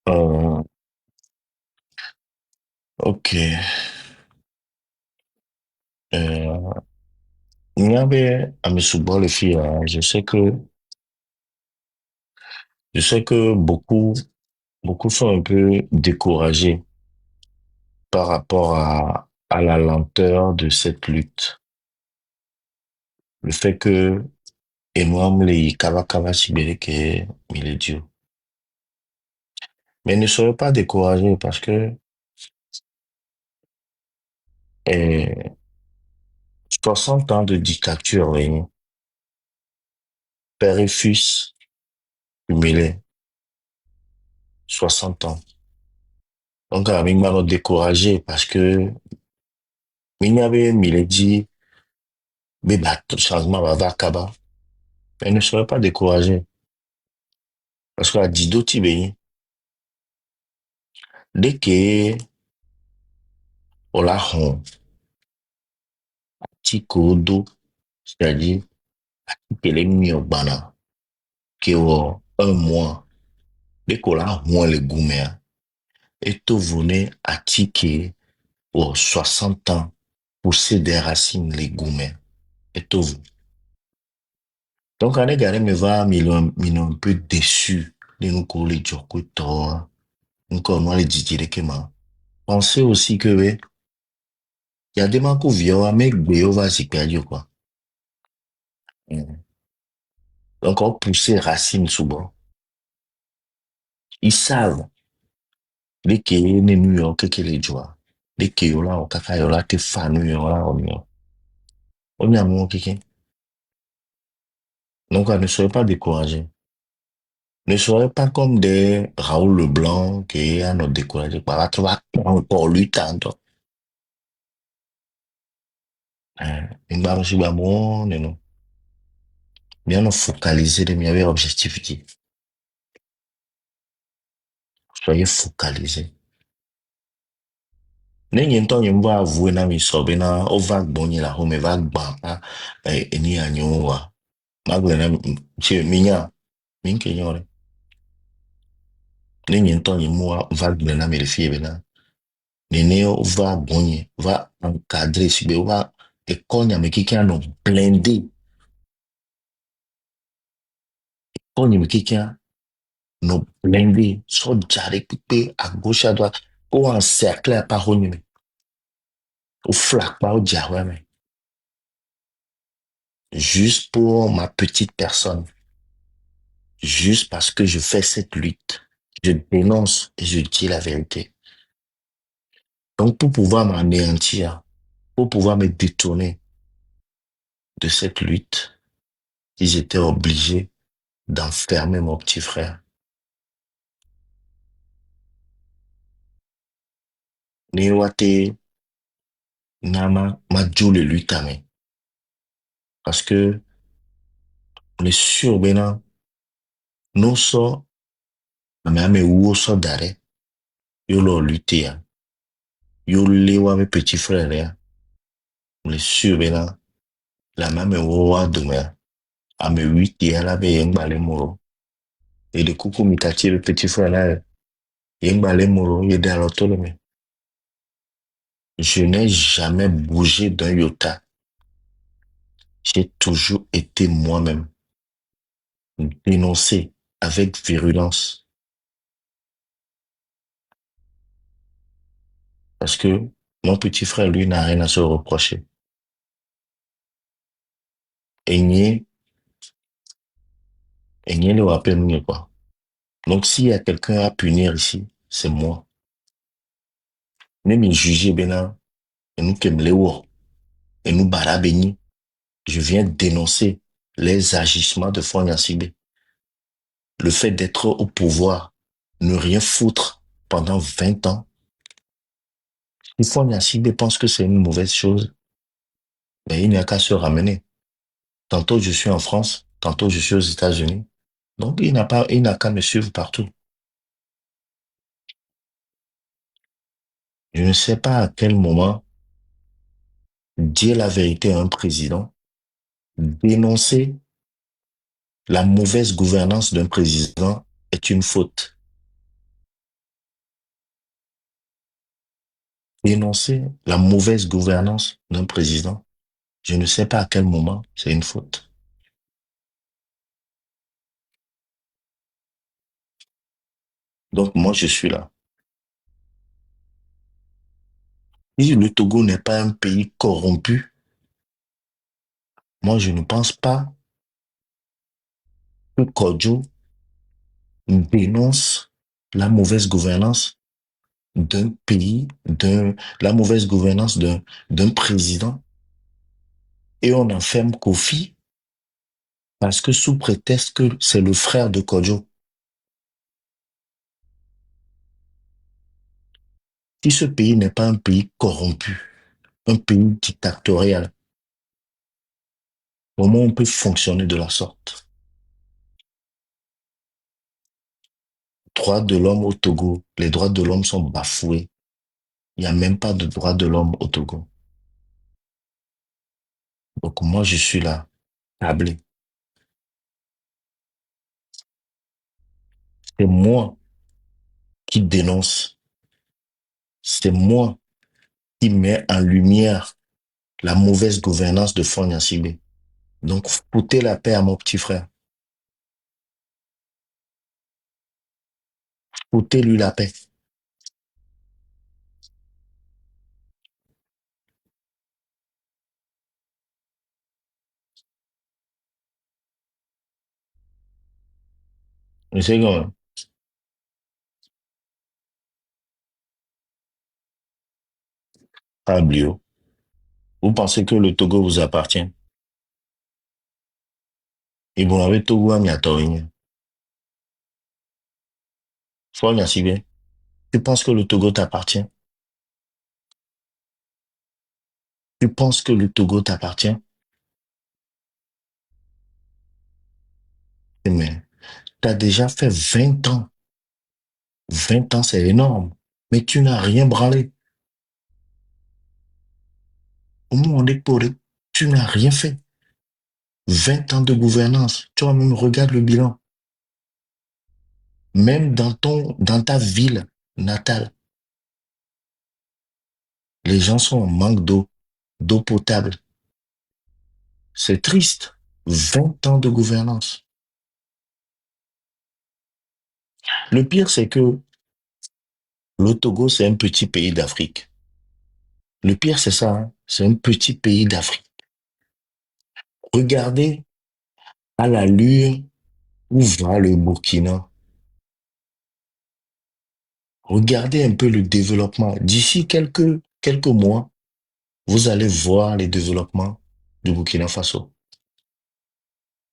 Euh, ok. Euh, il y avait à mes sous les filles, hein, je sais que beaucoup sont un peu découragés par rapport à la lenteur de cette lutte. Le fait que Emmanuel les Kava Kava Sibireke Miledio. Mais ne soyez pas découragés parce que eh, 60 ans de dictature, oui, père et fils humiliés, 60 ans. Donc, avec m'a découragé parce que Minyabe Miledi, Beba, tout changement va Kaba. Mais ne soyez pas découragés parce que la Dido Tibéi, dès que on la hon, Tikodo, c'est-à-dire qu'elle est mis au bana, que un mois, dès qu'on la hon les goumets, et tout venez à tiquer 60 ans, pousser des racines les goumets, et tout. Donc, on est garé me va, mais un peu déçu de nous coller Djoko Toa, nous comment les dire que ma. Pensez aussi que, ouais, il y a des gens qui viennent, mais Béo va s'y perdre, quoi. Mm. Donc, on pousse racines souvent. Ils savent, les que ne New York, que les joie. Les que yola, o kaka yola, te fanu yola, on y a. On y a mon kiki. Donc, ne soyez pas découragés. Ne soyez pas comme des Raoul Leblanc qui à nous décourager par là, tu vas encore lui tantôt. Une barre aussi, bah, bon, non. Bien nous focaliser les meilleurs objectifs. Soyez focalisés. Nenye nto nye mbo avoué na mi sobe na o va gbonye la home va gban pa eni anyo wa. Magle na che minya minke nyore. Nenye nto nye mbo va gble na mi refie be na. Nene o va gbonye va encadrer si be o va école nya me kiki ano blindé. École nya me kiki ano blindé. So jare pipe à gauche à droite. Ou encercler à parole me. Ou flac pa o diawe me. Juste pour ma petite personne. Juste parce que je fais cette lutte. Je dénonce et je dis la vérité. Donc, pour pouvoir m'anéantir, pour pouvoir me détourner de cette lutte, ils étaient obligés d'enfermer mon petit frère. Niwate Nama Madjoule Lutame. Parce que on est sûr, maintenant, nous sommes, mais où sommes d'arrêt, yo leur lutter, yo lewa mes petits frères, on est sûr, maintenant, la même où demain, à mes 8 et à la veille, moro. Et le coucou mitati, le petit frère là, Yengbale Moro, Yede Alotolome. Je n'ai jamais bougé d'un iota. J'ai toujours été moi-même, dénoncé avec virulence. Parce que mon petit frère, lui, n'a rien à se reprocher. Et ni le rappelle ni quoi. Donc, s'il y a quelqu'un à punir ici, c'est moi. Même me juger, bena, et nous kemlewo, et nous barabeni. Je viens dénoncer les agissements de Fonya Sibé. Le fait d'être au pouvoir, ne rien foutre pendant 20 ans. Si Fonya Sibé pense que c'est une mauvaise chose, mais il n'y a qu'à se ramener. Tantôt je suis en France, tantôt je suis aux États-Unis. Donc il n'a qu'à me suivre partout. Je ne sais pas à quel moment dire la vérité à un président, dénoncer la mauvaise gouvernance d'un président est une faute. Dénoncer la mauvaise gouvernance d'un président, je ne sais pas à quel moment c'est une faute. Donc moi, je suis là. Si le Togo n'est pas un pays corrompu, moi, je ne pense pas que Kodjo dénonce la mauvaise gouvernance d'un pays, la mauvaise gouvernance d'un président et on enferme Kofi parce que sous prétexte que c'est le frère de Kodjo. Si ce pays n'est pas un pays corrompu, un pays dictatorial, comment on peut fonctionner de la sorte? Droits de l'homme au Togo, les droits de l'homme sont bafoués. Il n'y a même pas de droits de l'homme au Togo. Donc moi, je suis là, câblé. C'est moi qui dénonce. C'est moi qui mets en lumière la mauvaise gouvernance de Fagne Nyasibé. Donc, foutez la paix à mon petit frère. Foutez-lui la paix. Mais c'est comme, Pablio, vous pensez que le Togo vous appartient? Et vous avez Togo à Miatogne. Fagne Nyasibé, tu penses que le Togo t'appartient? Tu penses que le Togo t'appartient? Mais tu as déjà fait 20 ans. 20 ans, c'est énorme. Mais tu n'as rien branlé. Au moment des porés, tu n'as rien fait. 20 ans de gouvernance. Toi-même, regarde le bilan. Même dans ta ville natale, les gens sont en manque d'eau potable. C'est triste. 20 ans de gouvernance. Le pire, c'est que le Togo, c'est un petit pays d'Afrique. Le pire, c'est ça, hein. C'est un petit pays d'Afrique. Regardez à l'allure où va le Burkina. Regardez un peu le développement. D'ici quelques mois, vous allez voir les développements du Burkina Faso.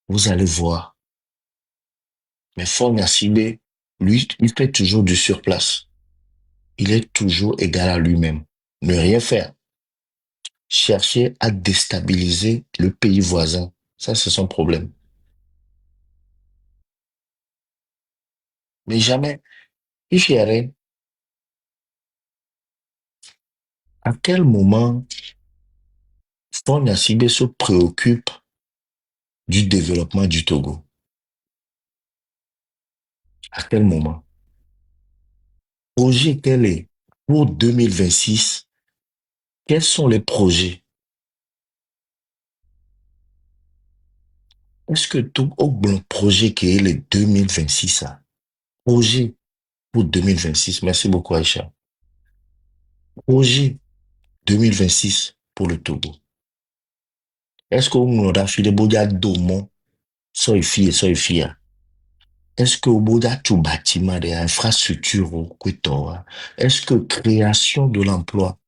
Vous allez voir. Mais Faure Gnassingbé, lui, il fait toujours du surplace. Il est toujours égal à lui-même. Ne rien faire. Chercher à déstabiliser le pays voisin. Ça, c'est son problème. Mais jamais. Il ferait. À quel moment Faure Gnassingbé se préoccupe du développement du Togo? À quel moment? Projet quel est? Pour 2026, quels sont les projets? Est-ce que tout au bon projet qui est les 2026, ça? Projet pour 2026. Merci beaucoup, Aïcha. Projet 2026 pour le Togo. Est-ce que vous aura filé Bodia Domo, soy fille, soy fille? Est-ce que Bodia tout bâtiment des infrastructures au Kwetoa? Est-ce que création de l'emploi?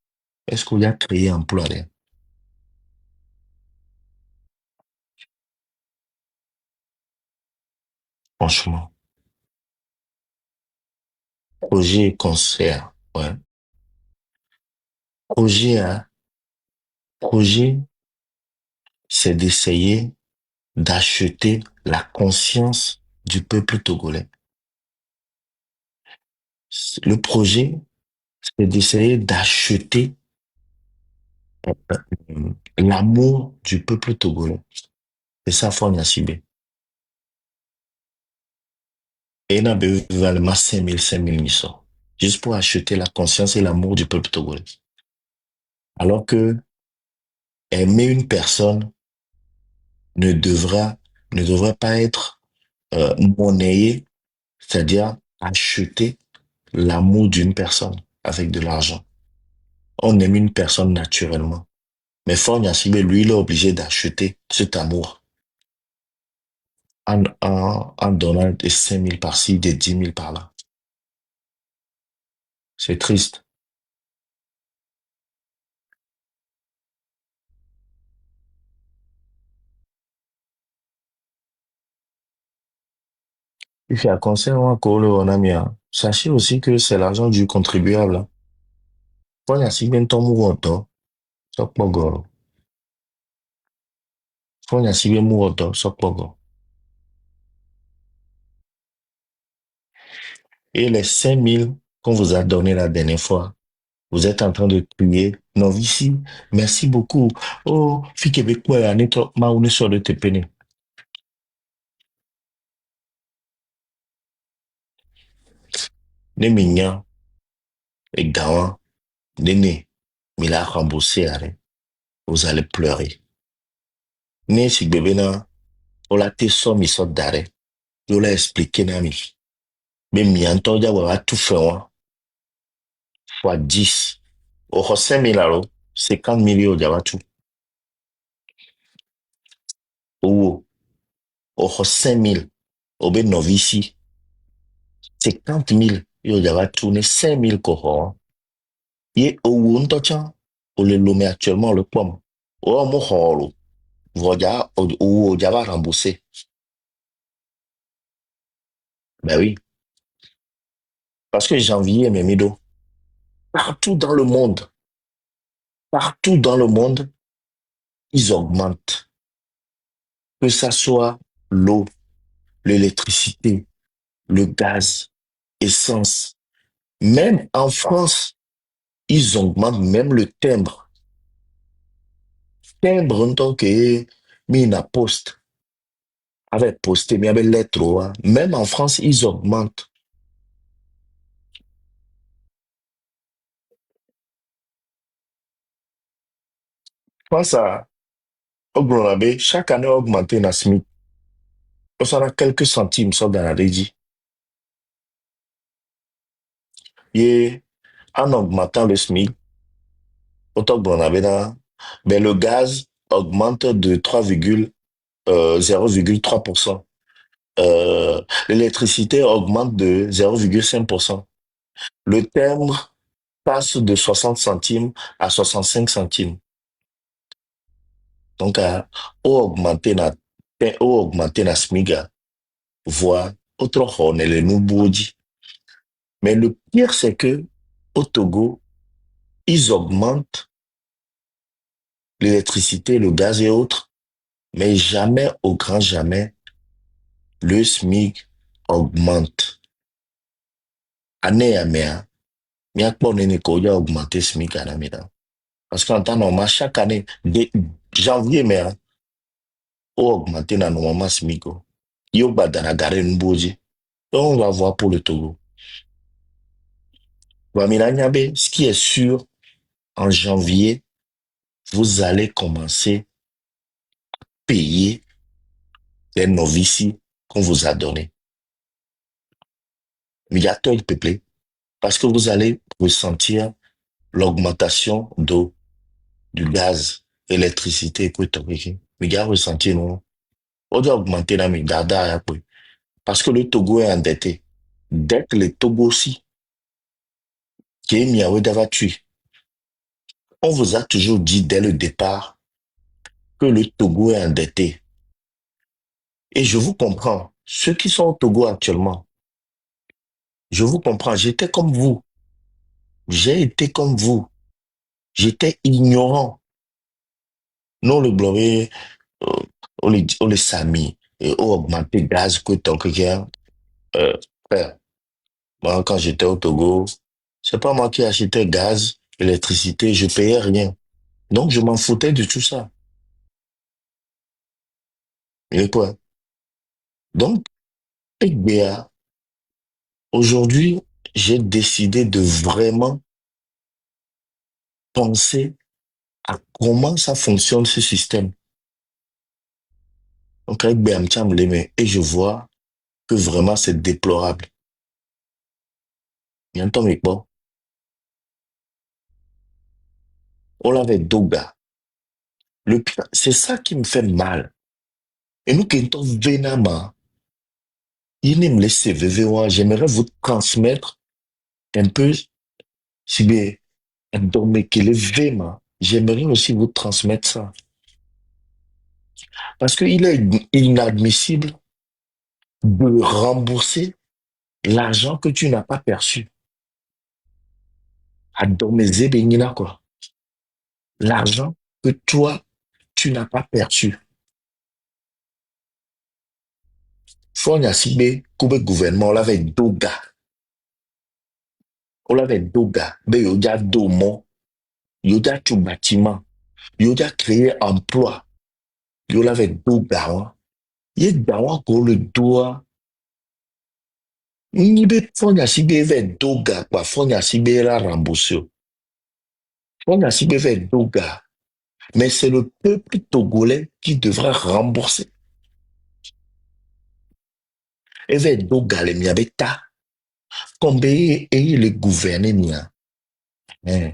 Est-ce qu'il y a créé emploi là? Franchement. Projet concert, ouais. Projet, hein. Projet, c'est d'essayer d'acheter la conscience du peuple togolais. Le projet, c'est d'essayer d'acheter l'amour du peuple togolais. C'est ça, Faure Gnassingbé. Et n'a pas 5 000 Nisso. Juste pour acheter la conscience et l'amour du peuple togolais. Alors que aimer une personne ne devra, ne devrait pas être monnayé, c'est-à-dire acheter l'amour d'une personne avec de l'argent. On aime une personne naturellement. Mais Fonya Sibe, lui, il est obligé d'acheter cet amour en donnant des 5 000 par-ci, des 10 000 par-là. C'est triste. Il fait un conseil encore le Onamia. Sachez aussi que c'est l'argent du contribuable, hein. Fonya Sibe, ton mouroto, sok pogo. Fonya Sibe mouroto, sok pogo. Et les 5 000 qu'on vous a donné la dernière fois, vous êtes en train de crier, non, ici, merci beaucoup. Oh, fille québécois, anito, ma une sur de te peine. Ne mignons, et galant, Néné, mais là, remboursé, allez, vous allez pleurer. Né, si bébé, na, on l'a té somme, il sort d'arrêt. On l'a expliqué, nami. Mais mi entend, ya, va tout faire, hein, fois 10. Au 5 000, alors, 50 millions, ya, va tout. Ou, au 5 000, au ben novici, 50 000, yo, ya, va tout, ne 5 000, quoi, ye, au, on t'entend, on le nomme actuellement, le pomme. Oh, mon holo, voilà, ou, ya, va rembourser. Ben oui. Parce que janvier, mes midos, partout dans le monde, partout dans le monde, ils augmentent. Que ça soit l'eau, l'électricité, le gaz, essence. Même en France, ils augmentent même le timbre. Timbre, en tant que mina poste, avec posté, mais avec lettre, hein. Même en France, ils augmentent. Pense à Oglonabé, chaque année augmenté na SMIC. On a quelques centimes, ça dans la régie. Et en augmentant le SMIC, autant que l'on avait là, ben le gaz augmente de 0,3%. L'électricité augmente de 0,5%. Le timbre passe de 60 centimes à 65 centimes. Donc, augmenter na smiga, voire autre on est le nouveau dit. Mais le pire, c'est que au Togo, ils augmentent l'électricité, le gaz et autres, mais jamais, au grand jamais, le SMIC augmente. Année à année, il y a pas de augmenter SMIC à la maison. Parce qu'en temps normal, chaque année, dès janvier, mais, hein, on augmenter normalement SMIC. Yo, bah, dans la gare, on va voir pour le Togo. Wamina Nyabe, ce qui est sûr, en janvier, vous allez commencer à payer les novices qu'on vous a donnés. Médiateur peuplé, parce que vous allez ressentir l'augmentation d'eau, du gaz, électricité, et tout. Mais gars, ressentir, non? On doit augmenter la migada, parce que le Togo est endetté. Dès que le Togo aussi, qui est mis à Ouedava-Tui, on vous a toujours dit dès le départ que le Togo est endetté. Et je vous comprends. Ceux qui sont au Togo actuellement, je vous comprends. J'étais comme vous. J'ai été comme vous. J'étais ignorant. Non, le blobé, euh, on les sami, et on augmenté gaz que tant que euh, frère. Moi, quand j'étais au Togo, c'est pas moi qui achetais gaz, électricité, je payais rien. Donc, je m'en foutais de tout ça. Et quoi? Donc, eh bien, aujourd'hui, j'ai décidé de vraiment penser à comment ça fonctionne ce système. Donc, avec Béam Cham Leme, et je vois que vraiment c'est déplorable. Il y a un temps, mais bon, on l'avait Doga. C'est ça qui me fait mal. Et nous, qui sommes Vénama, il me laisse VV1. J'aimerais vous transmettre un peu, si bien, dormir qu'il est Véma. J'aimerais aussi vous transmettre ça. Parce qu'il est inadmissible de rembourser l'argent que tu n'as pas perçu. À dormir Zébénina, quoi. L'argent que toi, tu n'as pas perçu. Fonya Sibé, Koube gouvernement, on l'avait Doga, mais il y a Domo, il y a tout bâtiment, il y a créé emploi, il y avait Doga, hein. Il y a Dawa qu'on le doit, il y a Fonya Sibé vers Doga, quoi, Fonya Sibé la remboursé. Fonya Sibé vers Doga, mais c'est le peuple togolais qui devra rembourser. Et vers Doga, les miabeta, combien et le gouverner mia. Hein.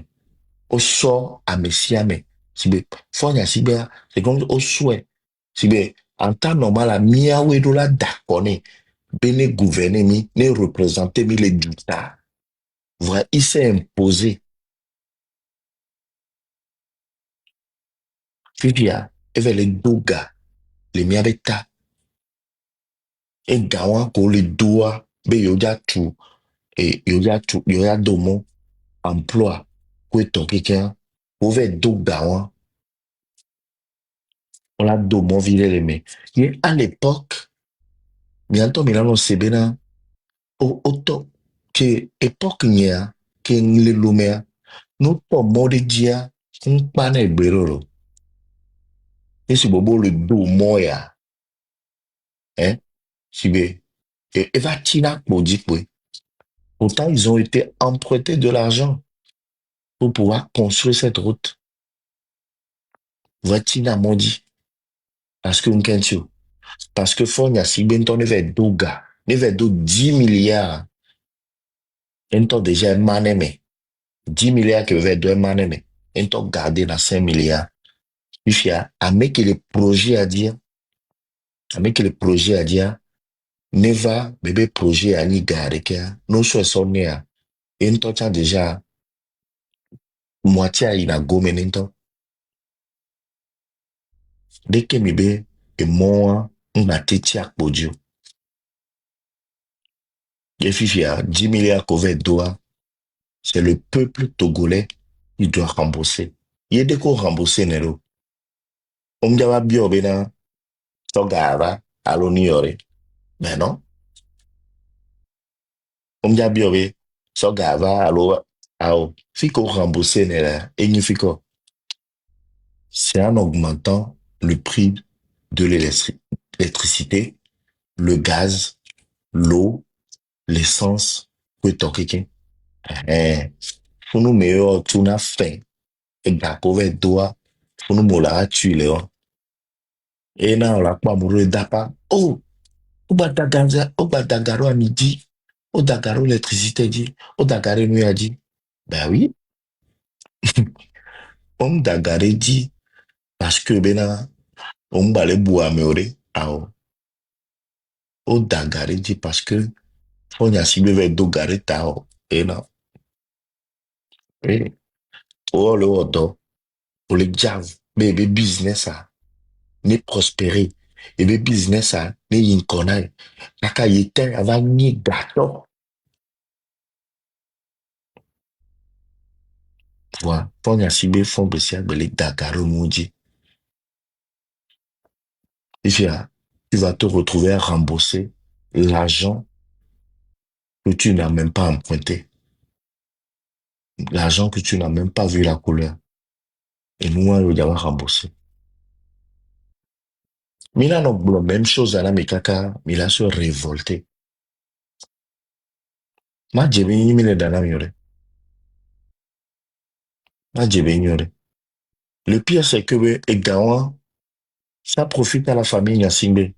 Au sort à Messiame. Sibe, Fonya Sibe, c'est comme au souhait. Sibe, en temps normal, à Miawe de la Dakone, Bene gouverner mi, ne représenter mi les Duta. Voilà, il s'est imposé. Fivia, et les Doga, les Miabeta, et Gawan, ko le doa, be yoja tout, et yoja domo, emploi, quoi ton quelqu'un, ouvert Doga, on l'a domo, vile les mains. Et à l'époque, bientôt, Milano Sebena, auto ke époque nya ke nlelomea no to mode dia nkpa na egberoro esi bobo le do moya sibe et va tina kpojikwe. Pourtant ils ont été empruntés de l'argent pour pouvoir construire cette route. Va tina modi parce que nkentio parce que fonya sibe nto ne ve doga ne ve do 10 milliards nto déjà maneme 10 milliards que ve do maneme nto garder na 5 milliards. Ifia, avec le projet à dire, neva, bébé projet à ni gare, nous sommes nés, et nous t'as déjà, moitié à ina gome n'ento, dès que mibe, et moi, on a téti à podio. Et fifia, 10 milliards couvert doigt, c'est le peuple togolais qui doit rembourser. Il y a des quoi rembourser, Nero. On me dit, bio, bena, togava, allo niore. Mais non, on me dit, bio, so gava, allo, ao. Fico rembourser, nera, et ni fico. C'est en augmentant le prix de l'électricité, le gaz, l'eau, l'essence, que t'en quelqu'un. Eh, pour nous meilleurs, tout n'a fait. Et d'accord, doigt, pour nous mola tuer les gens. Et là, on l'a pas mouru d'apa. Oh, au bas d'agaro à midi, au d'agaro l'électricité dit, au d'agaro nuit a dit. Ben oui, on d'agaro dit, parce que ben là, on va les boire, mais au d'agaro dit parce que Fonya sibe ve do gari tao. Ena. Eh. O le odo. O le jav. Be business a. Ni prospérer. Et be business a. Ni yin konai. Naka yete ava ni gato. Voilà. Fonya sibe fond besiak bele dagaro moudi. Ifia. Tu vas te retrouver à rembourser l'argent que tu n'as même pas emprunté. L'argent que tu n'as même pas vu la couleur. Et nous, on va rembourser. Mila no blo, même chose à la mikaka, Mila se révolter. Ma jebe ni mine dana miore. Ma jebe nyore. Le pire, c'est que, Egawa, ça profite à la famille Nyasimbe.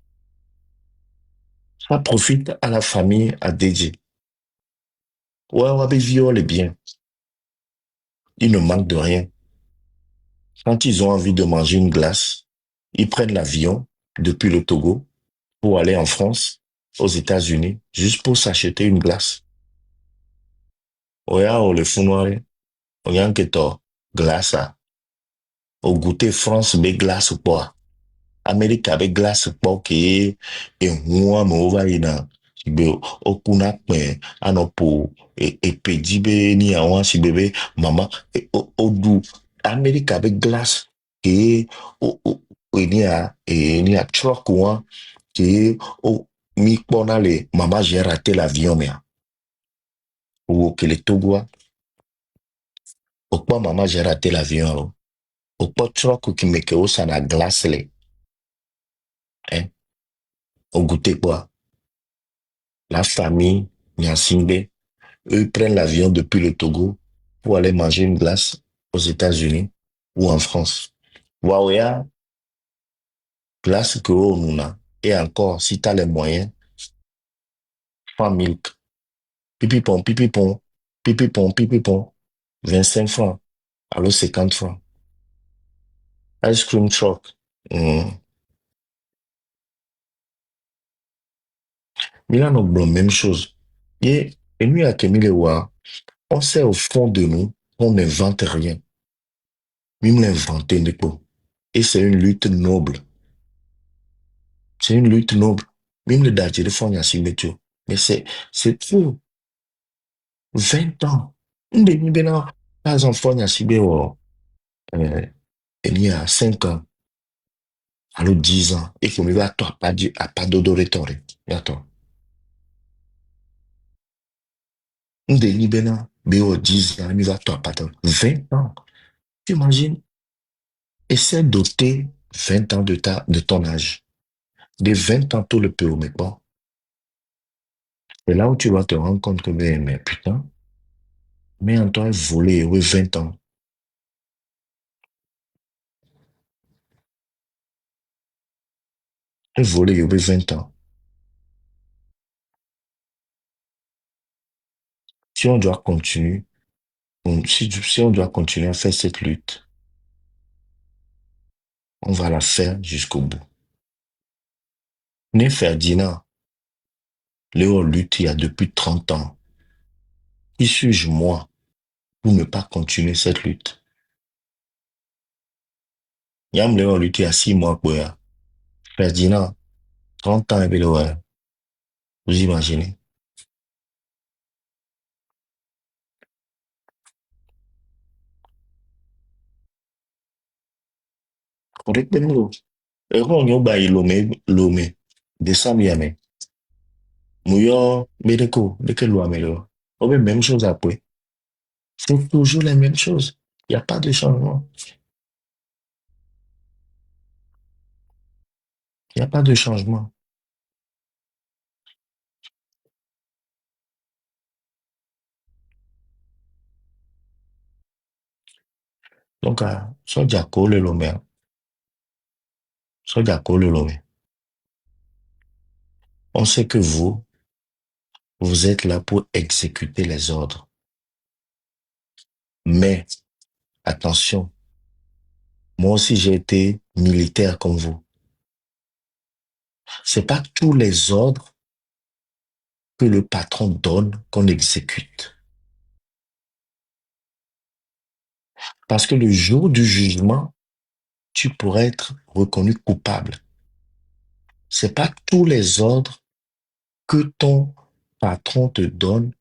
Ça profite à la famille Adedji. Ouais, ouais, viole bien. Ils ne manquent de rien. Quand ils ont envie de manger une glace, ils prennent l'avion depuis le Togo pour aller en France, aux États-Unis, juste pour s'acheter une glace. Oya, le founoir, oya, que glace, au goûter France, mais glace quoi. Amérique avec glace quoi, et moi, mais on va y na. Sibe, okuna kwen, anopo, et pedibe, ni awan, si bébé, maman, au doux. Amérique avec glace, et, ni a truck, ouan, et, mi kpona le, maman, j'ai raté l'avion, mais, ou que le Togo, au pas, maman, j'ai raté l'avion, au pas truck, qui me que ça na glace, les, hein, au goûter quoi. La famille, Nyasimbe, eux ils prennent l'avion depuis le Togo pour aller manger une glace aux États-Unis ou en France. Waouya, glace que on a. Et encore, si tu as les moyens, prends milk. Pipipon, pipipon, pipipon, pipipon. 25 francs. Alors 50 francs. Ice cream truck. Mm. Milan Oblong, même chose. Et nous, à Kemilewa, on sait au fond de nous qu'on n'invente rien. Même l'inventer, Neko. Et c'est une lutte noble. C'est une lutte noble. Même le danger de fond, mais c'est trop. 20 ans. Ndeni bena, pas enfant, euh, il y a 5 ans, alors 10 ans, et que me va toi, pas d'odoretore. Attends. Ndeni bena, béo 10 ans, il va toi, pas de 20 ans. Tu imagines? Essaie d'ôter 20 ans de ton âge. De 20 ans, tout le peu, mais bon. C'est là où tu vas te rendre compte que, mais putain, mais en toi, volé, oui, 20 ans. Volé, oui, 20 ans. Si on doit continuer, si on doit continuer à faire cette lutte, on va la faire jusqu'au bout. Né Ferdinand, Léo lutte il y a depuis 30 ans. Qui suis-je moi pour ne pas continuer cette lutte? Yam Léo lutte il y a 6 mois, quoi. Ferdinand, 30 ans, et puis, ouais, vous imaginez. Correct, ben, nous. Et on y a lomé, décembre, yamé. Mouyo, bédeko, de quel loi, mais là. Oh, mais même chose après. C'est toujours la même chose. Il n'y a pas de changement. Il n'y a pas de changement. Donc, Sojako le lomé, Sojako le lomé. On sait que vous êtes là pour exécuter les ordres. Mais, attention, moi aussi j'ai été militaire comme vous. C'est pas tous les ordres que le patron donne qu'on exécute. Parce que le jour du jugement, tu pourrais être reconnu coupable. C'est pas tous les ordres que ton patron te donne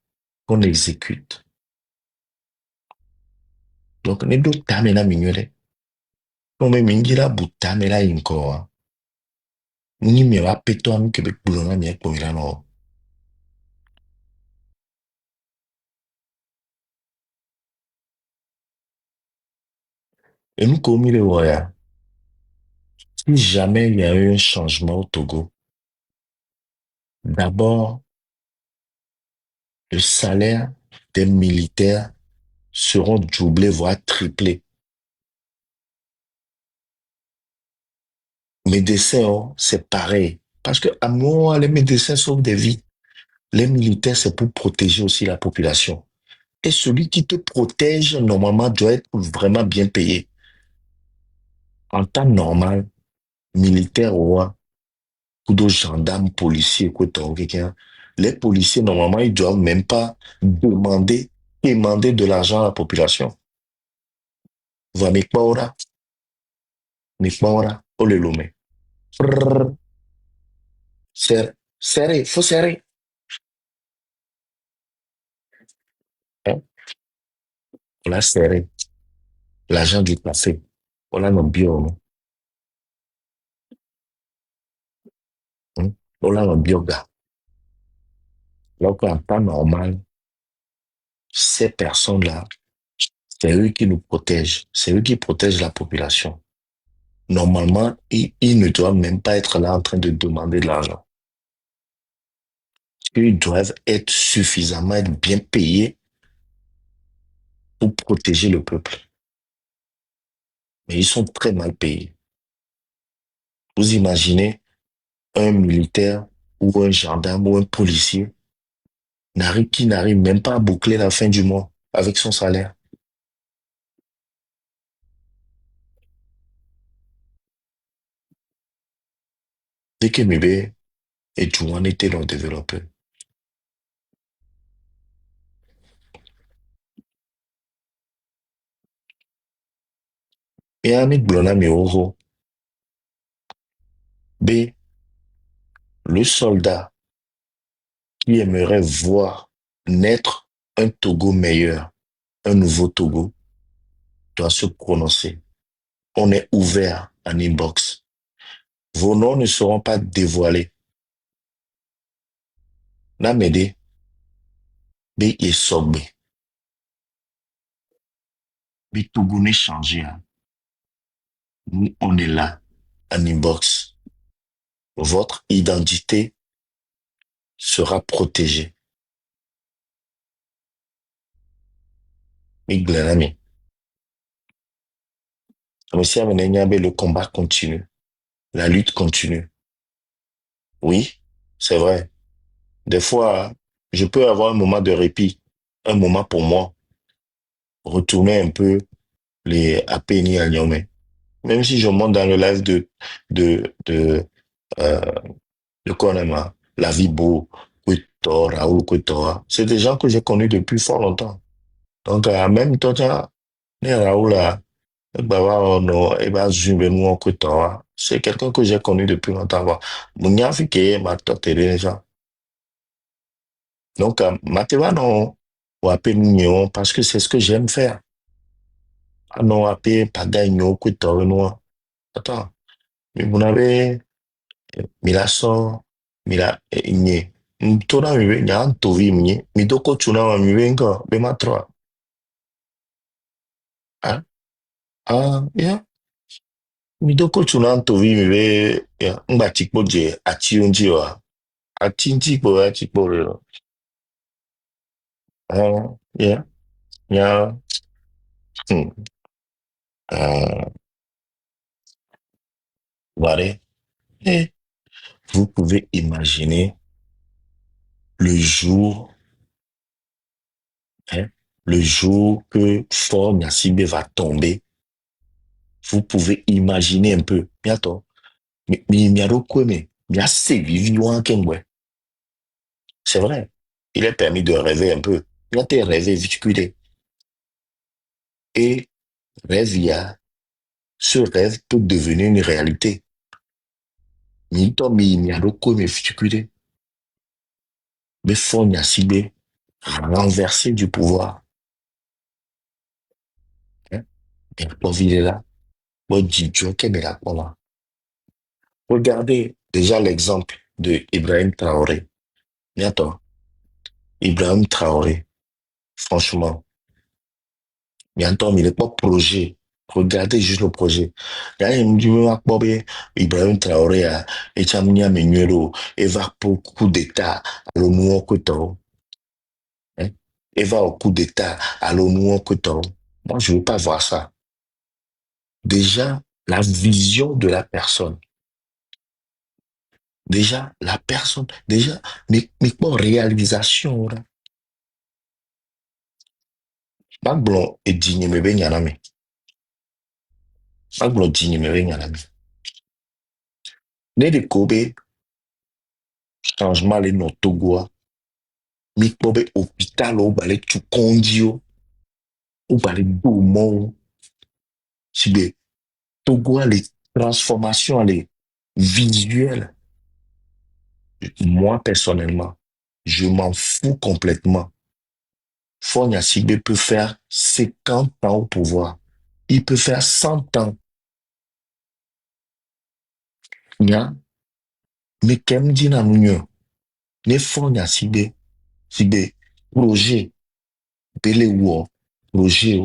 qu'on exécute. Donc, ne do tamela mignole. Comme mingira butamela inko. Ni mi wa peto ami kebe kulona mi ekpo milano. Et nous, comme il est, ouais, si jamais il y a eu un changement au Togo, d'abord, le salaire des militaires seront doublés, voire triplés. Médecins, oh, c'est pareil. Parce que à moi, les médecins sauvent des vies. Les militaires, c'est pour protéger aussi la population. Et celui qui te protège, normalement, doit être vraiment bien payé. En temps normal, militaire, ouais, ou de gendarmes, policiers, quoi, quelqu'un. Les policiers, normalement, ils doivent même pas demander de l'argent à la population. Va mi ora, mi ora, o le lume. Prrr, serrer, faut serrer. Hein? On l'a serré. L'argent du café. On l'a non bio, non? Hein? On l'a non bio, gars. Donc, en temps normal, ces personnes-là, c'est eux qui nous protègent. C'est eux qui protègent la population. Normalement, ils ne doivent même pas être là en train de demander de l'argent. Ils doivent être suffisamment être bien payés pour protéger le peuple. Mais ils sont très mal payés. Vous imaginez un militaire ou un gendarme ou un policier qui n'arrive même pas à boucler la fin du mois avec son salaire. Dès que Mibé et Jouan étaient nos développeurs. Et Amit Blona Mioro, B, le soldat qui aimerait voir naître un Togo meilleur, un nouveau Togo, doit se prononcer. On est ouvert en inbox. Vos noms ne seront pas dévoilés. Namede, B et Sogbe, B Togo n'est changé. Hein. Nous, on est là, en inbox. Votre identité sera protégée. Miglenami. Monsieur Amenenyabe, le combat continue. La lutte continue. Oui, c'est vrai. Des fois, je peux avoir un moment de répit, un moment pour moi, retourner un peu les Apeni à Niamey. Même si je monte dans le live euh, de Konema, La Vibo, Kwito, Raoul Kwito, c'est des gens que j'ai connus depuis fort longtemps. Donc, même toi, ne Raoul, Baba, no, Eba Zumbe, nous, Kwito, c'est quelqu'un que j'ai connu depuis longtemps. Munyafike, ma tante, déjà. Donc, Mateva, non, ou appeler Nyon, parce que c'est ce que j'aime faire. Ah non, appeler Pagay Nyon, Kwito, non. Attends, mais vous n'avez, Milason, Mila, Nye. Tona miwe, nyan tovi mnye, midoko tuna wa miwe nga, bema troa. Ah, yeah. Midoko tuna tovi miwe, yeah. Ngba tikpo je, ati unji wa. Ati ntikpo, ati kpo rero. Yeah. Yeah. Hmm. Ah, voilà. Et vous pouvez imaginer le jour, hein, le jour que Fort Nyasibe va tomber. Vous pouvez imaginer un peu. Bientôt. C'est vrai. Il est permis de rêver un peu. Il a été rêvé, véhiculé. Et rêve, ce rêve peut devenir une réalité. Mito mi adoko me véhiculé. Mais faut Nyasibe renverser du pouvoir. Hein? Et pour vivre là, bon, Dieu, quel est la là. Regardez déjà l'exemple de Ibrahim Traoré. Bientôt. Ibrahim Traoré. Franchement, bientôt, il n'est pas projet. Regardez juste le projet. Là, il me dit, Ibrahim Traoré a Echamnia Menuelo, Eva pour coup d'État à l'ONU Koto. Eva au coup d'État à l'ONU Koto. Moi, je ne veux pas voir ça. Déjà, la vision de la personne. Déjà, la personne, déjà, mais quoi, réalisation, là. Bagblon est digne, mais ben yanami. Bagblon digne, mais ben yanami. Ne de Kobe, changement, les notogoa, mi Kobe, hôpital, ou balé, tu condio, ou balé, domo, si be, Togo, les transformations, les visuelles. Moi, personnellement, je m'en fous complètement. Fonya Sigbe peut faire 50 ans au pouvoir. Il peut faire 100 ans. Nya, mais kem dit na munyo, ne Fonya Sigbe, projet, bele wo, projet,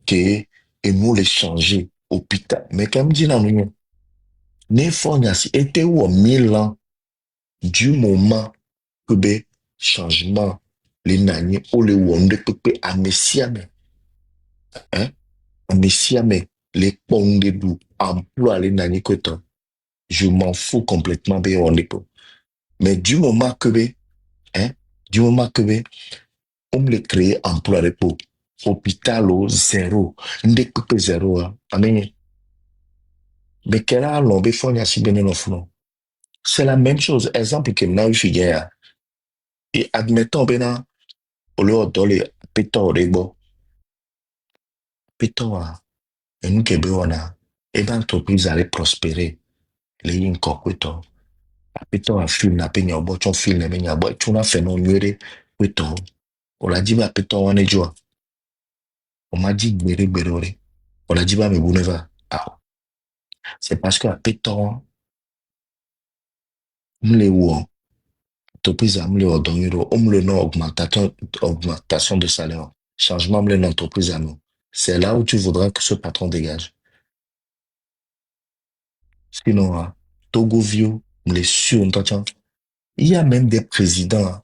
que, et nous les changer, hôpital. Mais kem dit na munyo, ne Fonya Sigbe, était où 1000 ans, du moment que be, changement, les nani, ou les wonde, pepe, amesiame, hein, amesiame, les ponde du, emploi, les nani, que je m'en fous complètement, be, on est pas. Mais du moment que, be, hein, du moment que, be, on me créer emploi de peau, hôpital, zéro, ndé, que zéro, hein, amen. Mais quel a l'on, faut y a bien non. C'est la même chose. Exemple, que maintenant, je suis hier. Et admettons, ben, au lieu de les pétons, les beaux, pétons, et nous, que on a, et ben, l'entreprise allait prospérer. Les incorporateurs. Pétons, un film, n'a pas n'y a pas, ton film, n'a pas n'y a pas, tu n'as fait non, nuéré, pétons. On l'a dit, bah, pétons, on est joie. On m'a dit, gbéré, gbéré. On l'a dit, bah, mais vous ne va. Ah, c'est parce que à pétons, nous les ou, entreprise a mis au donner, on le nom augmentation de salaire. Changement de l'entreprise à nous. C'est là où tu voudras que ce patron dégage. Sinon, Togo View, les sûr, il y a même des présidents,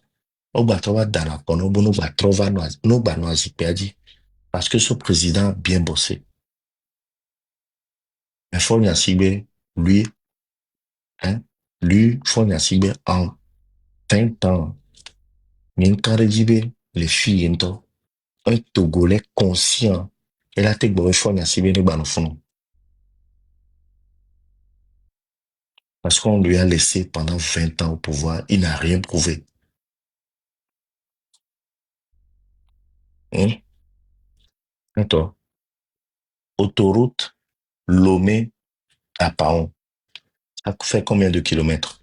au Batawa Dana, Kono, Bono Batrova, no Banoazi perdu. Parce que ce président a bien bossé. Mais Fonya Sibe, lui, hein, lui, Fonya Sibe, en 20 ans, Minkare Jibe, les filles, un Togolais conscient, et la tête de Fonya Sibe, ne banofon. Parce qu'on lui a laissé pendant 20 ans au pouvoir, il n'a rien prouvé. Hein? Attends. Autoroute Lomé à Paon. Ça fait combien de kilomètres?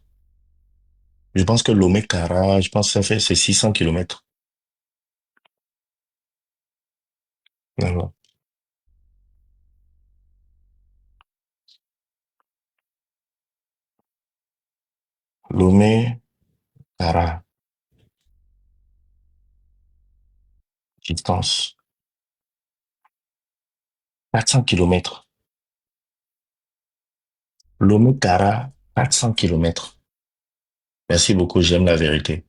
Je pense que Lomé-Cara, je pense que ça fait c'est 600 kilomètres. D'accord. Lomé-Cara, distance 400 kilomètres. Lomé-Cara, 400 kilomètres. Merci beaucoup, j'aime la vérité.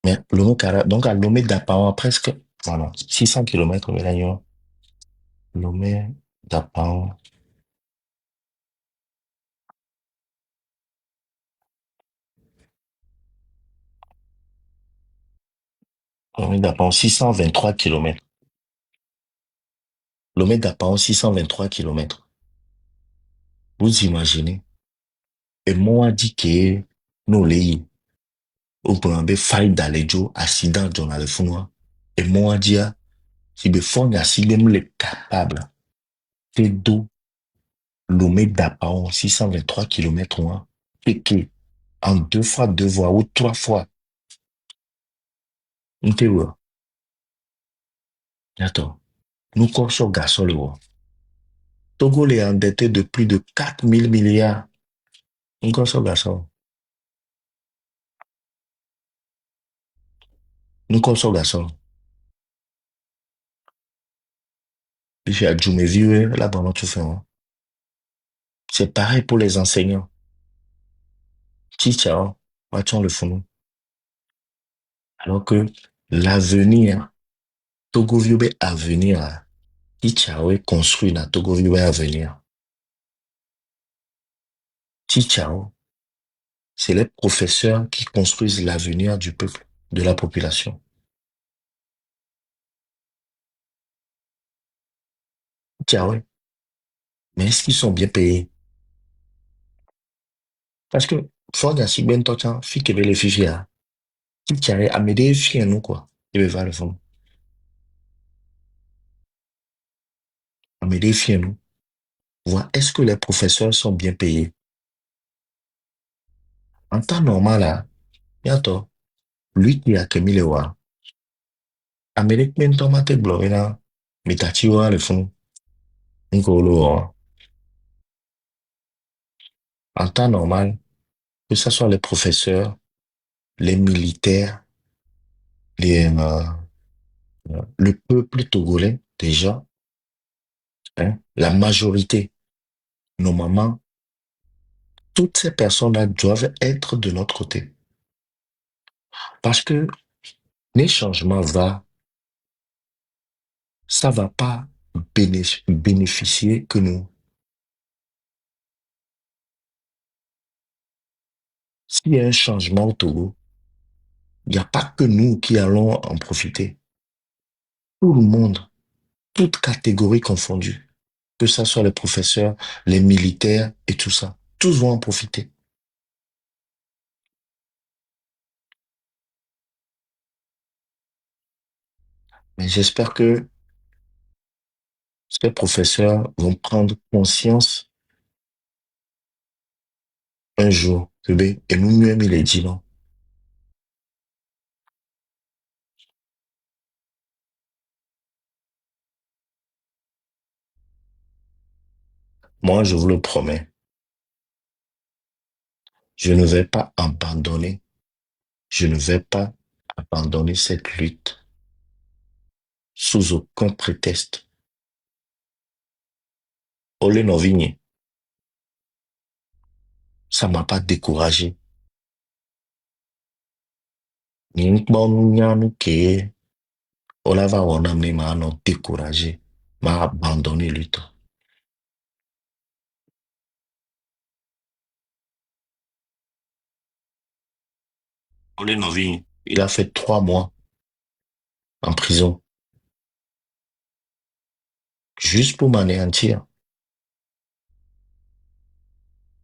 Mais Lomé-Cara, donc à Lomé-Dapaon, presque, voilà, 600 kilomètres, mais là, Lomé-Dapaon, Lomé-Dapaon, 623 kilomètres. Lomé-Dapaon, 623 kilomètres. Vous imaginez? Et moi, dit que nous, les, au premier faille d'Alejo, accident dans le founoir. Et moi, dit, si be fond, si même les capables, c'est d'eau, Lomé Dapaon, 623 kilomètres, moi, et que, en 2 fois, 2 voies ou 3 fois, nous te vois. Attends, nous, comme sur garçon, le voir. Togo est endetté de plus de 4 000 milliards. Nous, comme sur garçon. Nous, comme sur garçon. J'ai à Djoumévi, là, pendant tout fait, hein. C'est pareil pour les enseignants. Teacher, watchons le fond. Alors que l'avenir, Togo Viobe avenir, Tichao est construit dans Togo Viobe avenir. Tichao, c'est les professeurs qui construisent l'avenir du peuple, de la population. Tiens, ouais. Mais est-ce qu'ils sont bien payés? Parce que, faut dire si ben toi, fi que les fichiers, si tu as amédé fichiers, nous, quoi. Il va le fond. Amédé fichiers, nous. Voir, est-ce que les professeurs sont bien payés? En temps normal, là, bientôt, lui qui a commis le wa, Amérique, ben, toi, ma te bloqué là, mais t'as tiré le fond. Ngolo, en temps normal, que ce soit les professeurs, les militaires, le peuple togolais, déjà, hein, la majorité, normalement, toutes ces personnes-là doivent être de notre côté. Parce que les changements ça va pas bénéficier que nous. S'il y a un changement au Togo, il n'y a pas que nous qui allons en profiter. Tout le monde, toutes catégories confondues, que ce soit les professeurs, les militaires et tout ça, tous vont en profiter. Mais j'espère que ces professeurs vont prendre conscience un jour que, ben, et nous-mêmes, il est dit non. Moi, je vous le promets, je ne vais pas abandonner, je ne vais pas abandonner cette lutte sous aucun prétexte. Olé Novigne, ça m'a pas découragé. Ni nkpɔnu nyanu ke olava wɔnam ne ma anɔ découragé, m'a abandonné lutte. Olé Novigne, il a fait 3 mois en prison, juste pour m'anéantir,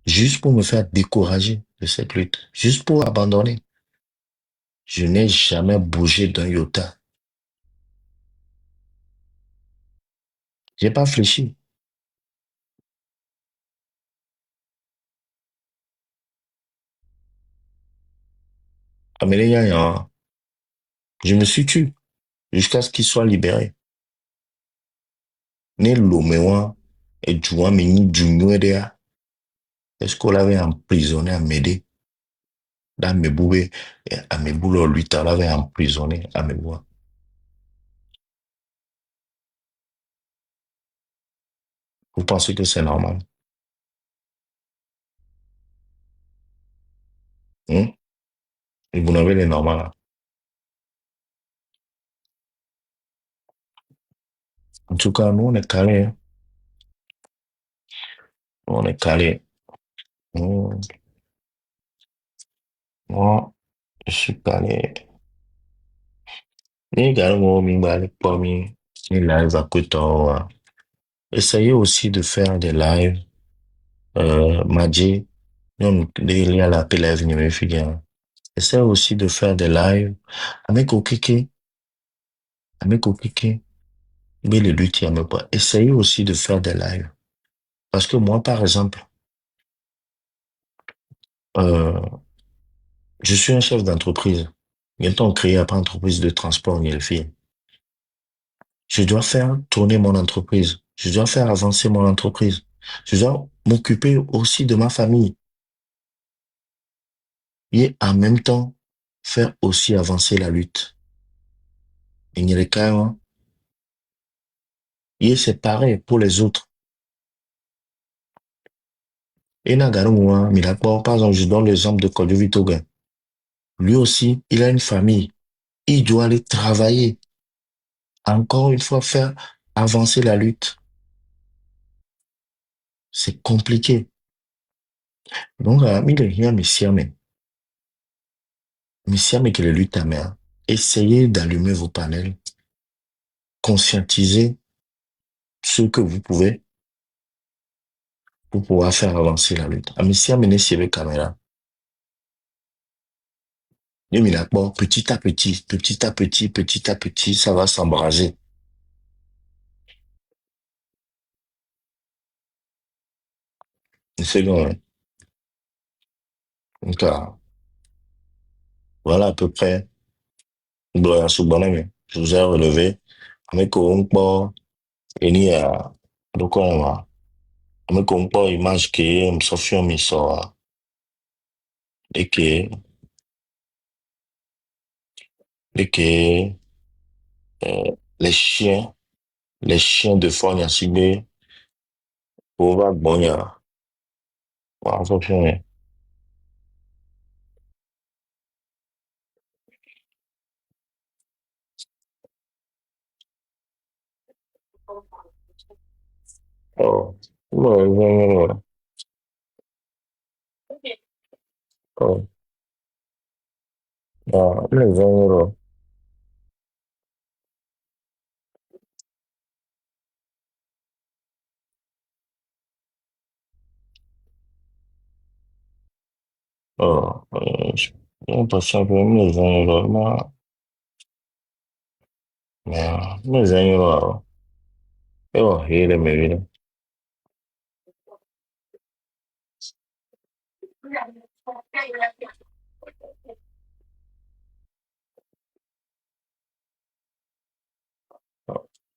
juste pour me faire décourager de cette lutte, juste pour abandonner. Je n'ai jamais bougé d'un iota. J'ai pas fléchi. Amélie Yanyan, je me suis tué jusqu'à ce qu'il soit libéré. Ne lomewa et juan meni junyoedea. Est-ce qu'on l'avait emprisonné à Médé? Dans mes boubés, à mes boulots, lui, t'as l'avait emprisonné à mes bois. Vous pensez que c'est normal? Hein? Et vous n'avez les normales là. En tout cas, nous, on est calés, hein. Nous, on est calés. Mmh. Moi, je suis calé. Ni également, mi pomi, ni live à côté. Essayez aussi de faire des lives, Madji, non, il y a l'appel à venir, mes filles, hein. Essayez aussi de faire des lives avec Okiki, avec Okiki. Mais le lutte, il y a même pas. Essayez aussi de faire des lives. Parce que moi, par exemple, euh, je suis un chef d'entreprise. Bientôt créé après entreprise de transport, ni le fait. Je dois faire tourner mon entreprise. Je dois faire avancer mon entreprise. Je dois m'occuper aussi de ma famille. Et en même temps, faire aussi avancer la lutte. Il y a les cas, hein. Et c'est pareil pour les autres. Et Nagarou, Mirakwa, par exemple, je donne l'exemple de Kodjovi Toga. Lui aussi, il a une famille. Il doit aller travailler. Encore une fois, faire avancer la lutte. C'est compliqué. Donc, il est rien, mais Mais si avec le lui ta mère, essayez d'allumer vos panels, conscientisez ce que vous pouvez pour pouvoir faire avancer la lutte. Mais si amenez sur les caméras, mais bon, petit à petit, petit à petit, petit à petit, ça va s'embraser. C'est long, hein. Donc, voilà à peu près. Gloria Suboneme, je vous ai relevé. Avec un peu, et ni à, donc on va. Avec un peu, image qui me s'offre, mais ça, et que, euh, les chiens, les chiens de faune, à Sibé, pour voir, bon, voilà, s'offre, mais, oh, oh, oh, les euros, j'ai l'impression que les euros, les euros, il est mais,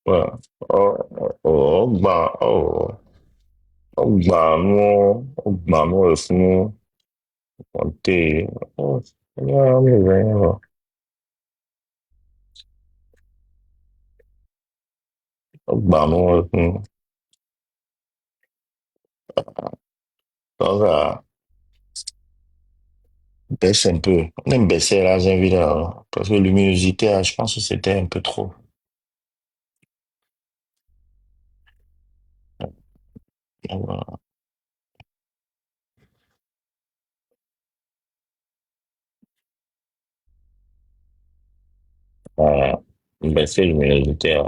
ouais, oh, ọgbà nù ẹfun ọtẹ ọgbà nù ẹfun ça baisse un peu. On aime baisser là, j'ai envie là, parce que luminosité, là, je pense que c'était un peu trop. Voilà. Baisser luminosité, là.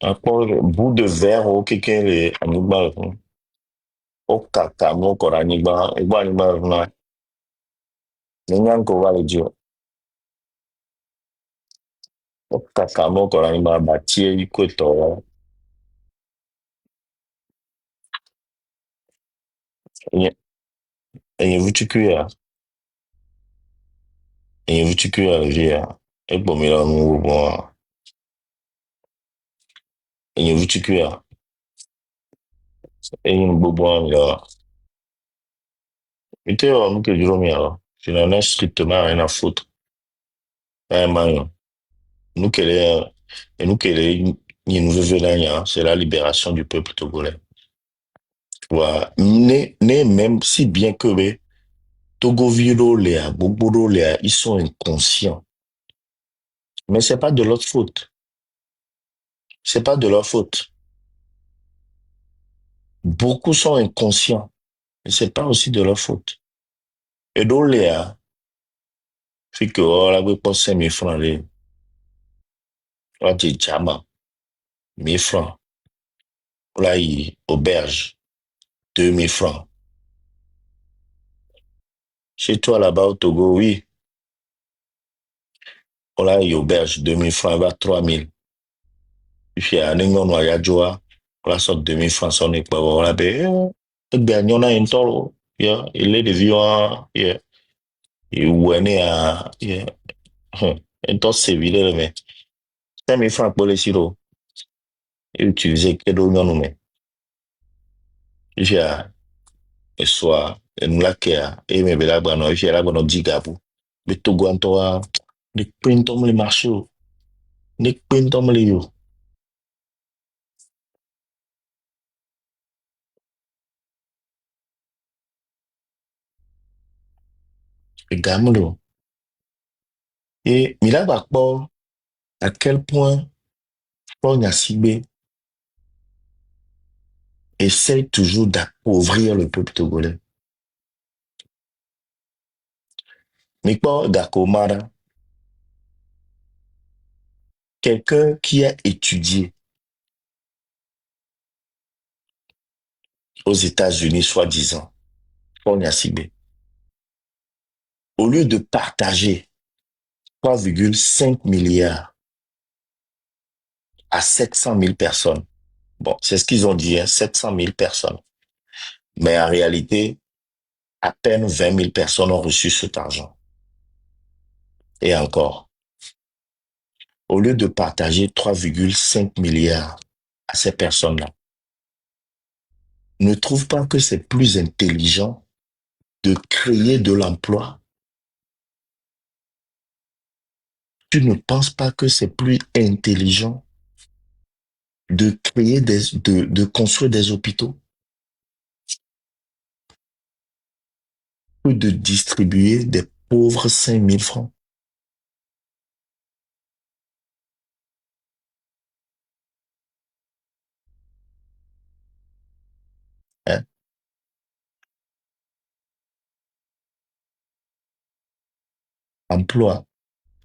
Après, bout de verre, ou quelqu'un, les animaux, au caca, mon corps, animal, et bon, animal, non. N'importe quoi, le dire. Au caca, mon corps, animal, bâtir, il coûte, et vous tu cuire, et vous tu cuire, le dire. Et bon, mais là, nous, bon, et vous tu cuire, et nous, bon, là. Mais tu sais, nous, que je là. Je n'en ai strictement rien à foutre. Vraiment, nous, et nous, nous venons, c'est la libération du peuple togolais. Voilà. Même si bien que, Togovilo, Léa, Bobolo, Léa, ils sont inconscients. Mais c'est pas de leur faute. C'est pas de leur faute. Beaucoup sont inconscients. Mais c'est pas aussi de leur faute. Et donc, Léa, fait que, oh, là, oui, pour 5 000 francs, là, tu diamant, 1 000 francs. Là, il auberge, 2 000 francs. Chez toi, là-bas, au Togo, oui. Là, il auberge, 2 000 francs, il va 3 000. Puis, à Nengon, Noyadjoa, là, sort 2 000 francs, son époque, là, ben, ben, y en a un tolo, yeah, il est de vivant, yeah. Et où est né à, yeah. Un tolo, c'est vide, mais, 5 000 francs pour les siros. Et utiliser que d'eau, non, mais, j'ai, et soit, et nous, la kia, et me, bela, brano, j'ai la, brano, digabu. Mais, Togo, Antoa, ne printom les marchés, ne printom les yo. Gamlo. Et Mila Bakpo, à quel point Paul Nyasibé essaye toujours d'appauvrir le peuple togolais. Mikpo Gakomara, quelqu'un qui a étudié aux États-Unis, soi-disant, Paul Nyasibé, au lieu de partager 3,5 milliards à 700 000 personnes, bon, c'est ce qu'ils ont dit, hein, 700 000 personnes, mais en réalité, à peine 20 000 personnes ont reçu cet argent. Et encore, au lieu de partager 3,5 milliards à ces personnes-là, ne trouve pas que c'est plus intelligent de créer de l'emploi? Tu ne penses pas que c'est plus intelligent de créer de construire des hôpitaux que de distribuer des pauvres 5 000 francs? Hein? Emploi.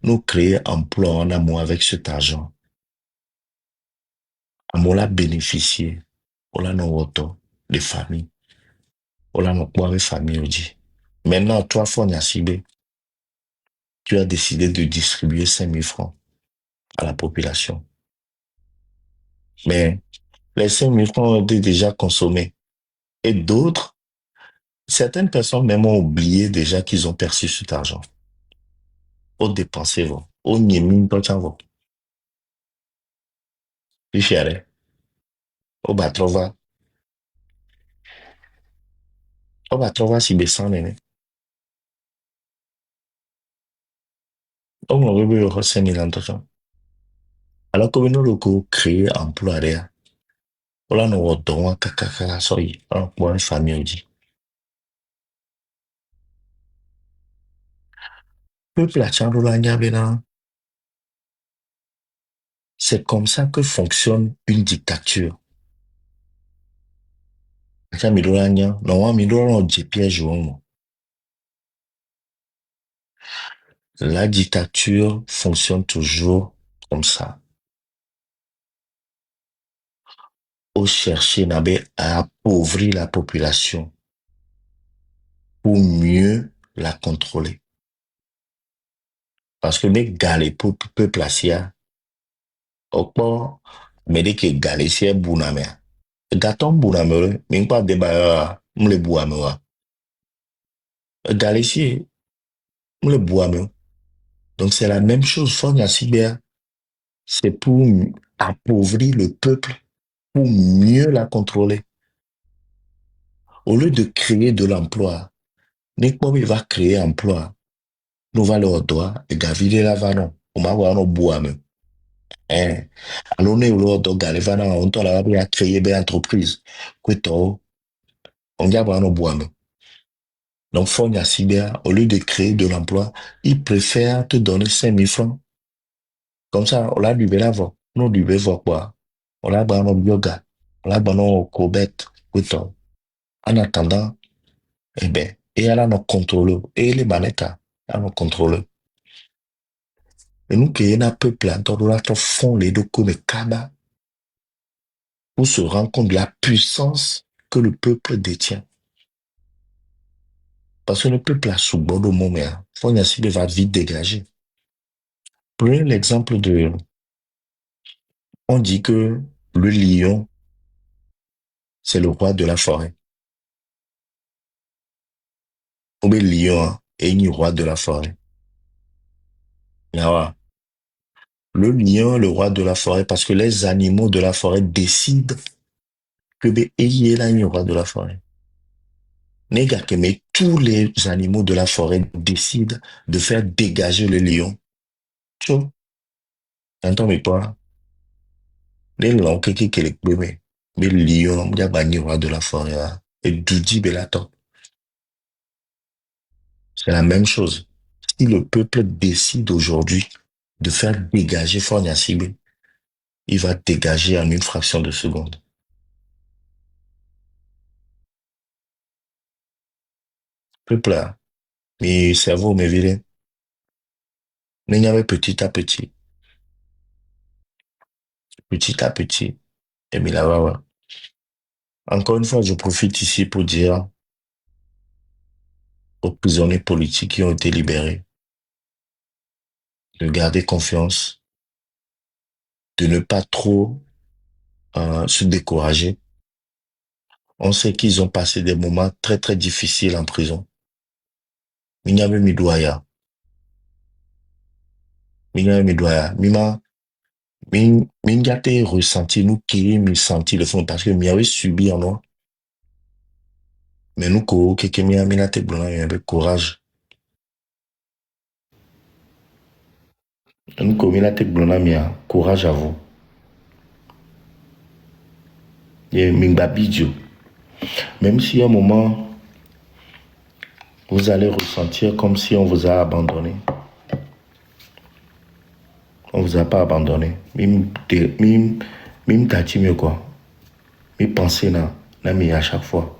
Nous créer emploi en amont avec cet argent. On l'a bénéficié. On l'a non auto, les familles. On l'a non quoi avec famille aussi. Maintenant, toi, Fonia Sibé, tu as décidé de distribuer 5 000 francs à la population. Mais les 5 000 francs ont été déjà consommés. Et d'autres, certaines personnes même ont oublié déjà qu'ils ont perçu cet argent. Au dépenser, au nyemi, au batrova si besan nene. Au mo bebe yo 5 000 antocho. Alors que nous locaux créer emploi derrière. Ola no wodon kakaka soyi. On pour famille dit. Peuple a chandola nyabena. C'est comme ça que fonctionne une dictature. Acha midola nya, no wa midola no piège mo. La dictature fonctionne toujours comme ça. Au chercher à appauvrir la population pour mieux la contrôler. Parce que les galets peuple asia, au port, mais dès que galets c'est bouname. Gaton bouname, mais pas débat, m'le bouname. Galets c'est, m'le bouname. Donc c'est la même chose, Fonia Sibéa. C'est pour appauvrir le peuple, pour mieux la contrôler. Au lieu de créer de l'emploi, Nikbobi va créer emploi. Nous va le doigt, et Gavide la va non. On va voir nos bois, même. Hein. Alors, on est au doigt, Galevana, on t'a la créer des entreprises. Quoi, on va voir nos bois, même. Donc, Fonia Sibéa, au lieu de créer de l'emploi, il préfère te donner 5 000 francs. Comme ça, on l'a du belavo. Non, du bevo, quoi. On l'a dans nos yoga. On l'a dans nos cobet. Quoi, en attendant, eh ben, et elle a nos contrôleurs. Et les manettes, elle a nos contrôleurs. Et nous, qui est un peuple, là, font les deux comme Kaba pour se rendre compte de la puissance que le peuple détient. Parce que le peuple a sous bon au moment, Fonia Sibé va vite dégager. Prenez l'exemple de, on dit que le lion, c'est le roi de la forêt. Ou bien lion est le roi de la forêt. Yawa. Le lion est le roi de la forêt parce que les animaux de la forêt décident que il est là le roi de la forêt. Nega que mais tous les animaux de la forêt décident de faire dégager le lion. Tu vois, t'entends mais pas? Les lions qui les premiers. Mais le lion, il y a le roi de la forêt là. Et Doudi Belato. C'est la même chose. Si le peuple décide aujourd'hui de faire dégager Fornia Sibé, il va dégager en une fraction de seconde. Peuple là, mais cerveau, mais vilain. Mais il y avait petit à petit, petit à petit. Et mais là, ouais. Encore une fois, je profite ici pour dire aux prisonniers politiques qui ont été libérés de garder confiance, de ne pas trop se décourager. On sait qu'ils ont passé des moments très très difficiles en prison. Minyabe Midouaya, Minyabe Midouaya, Mima, Mingate ressenti, nous qui mi senti le fond parce que mi avait subi en moi. Mais nous, que mi a minate blanc, il avait courage. Nous, minate blanc, mi a courage à vous. Et Mingbabidio. Même si à un moment, vous allez ressentir comme si on vous a abandonné. On vous a pas abandonné. Mim tati mieux quoi. Mi pensez na mi à chaque fois.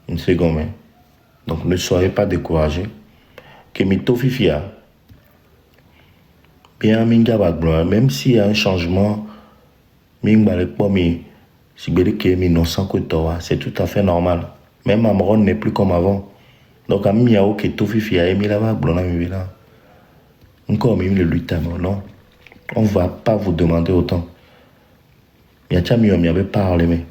Une seconde, mais. Donc ne soyez pas découragés. Que mi tofifia. Bien minga bagblon, même s'il y a un changement, mingba le pomi, si belle que mi innocent que toi, c'est tout à fait normal. Même Amron n'est plus comme avant. Donc à mi yao que tofifia et mi la bagblon na mi là. Encore même le lutin, non. On va pas vous demander autant. Yacha mi avait parlé mais.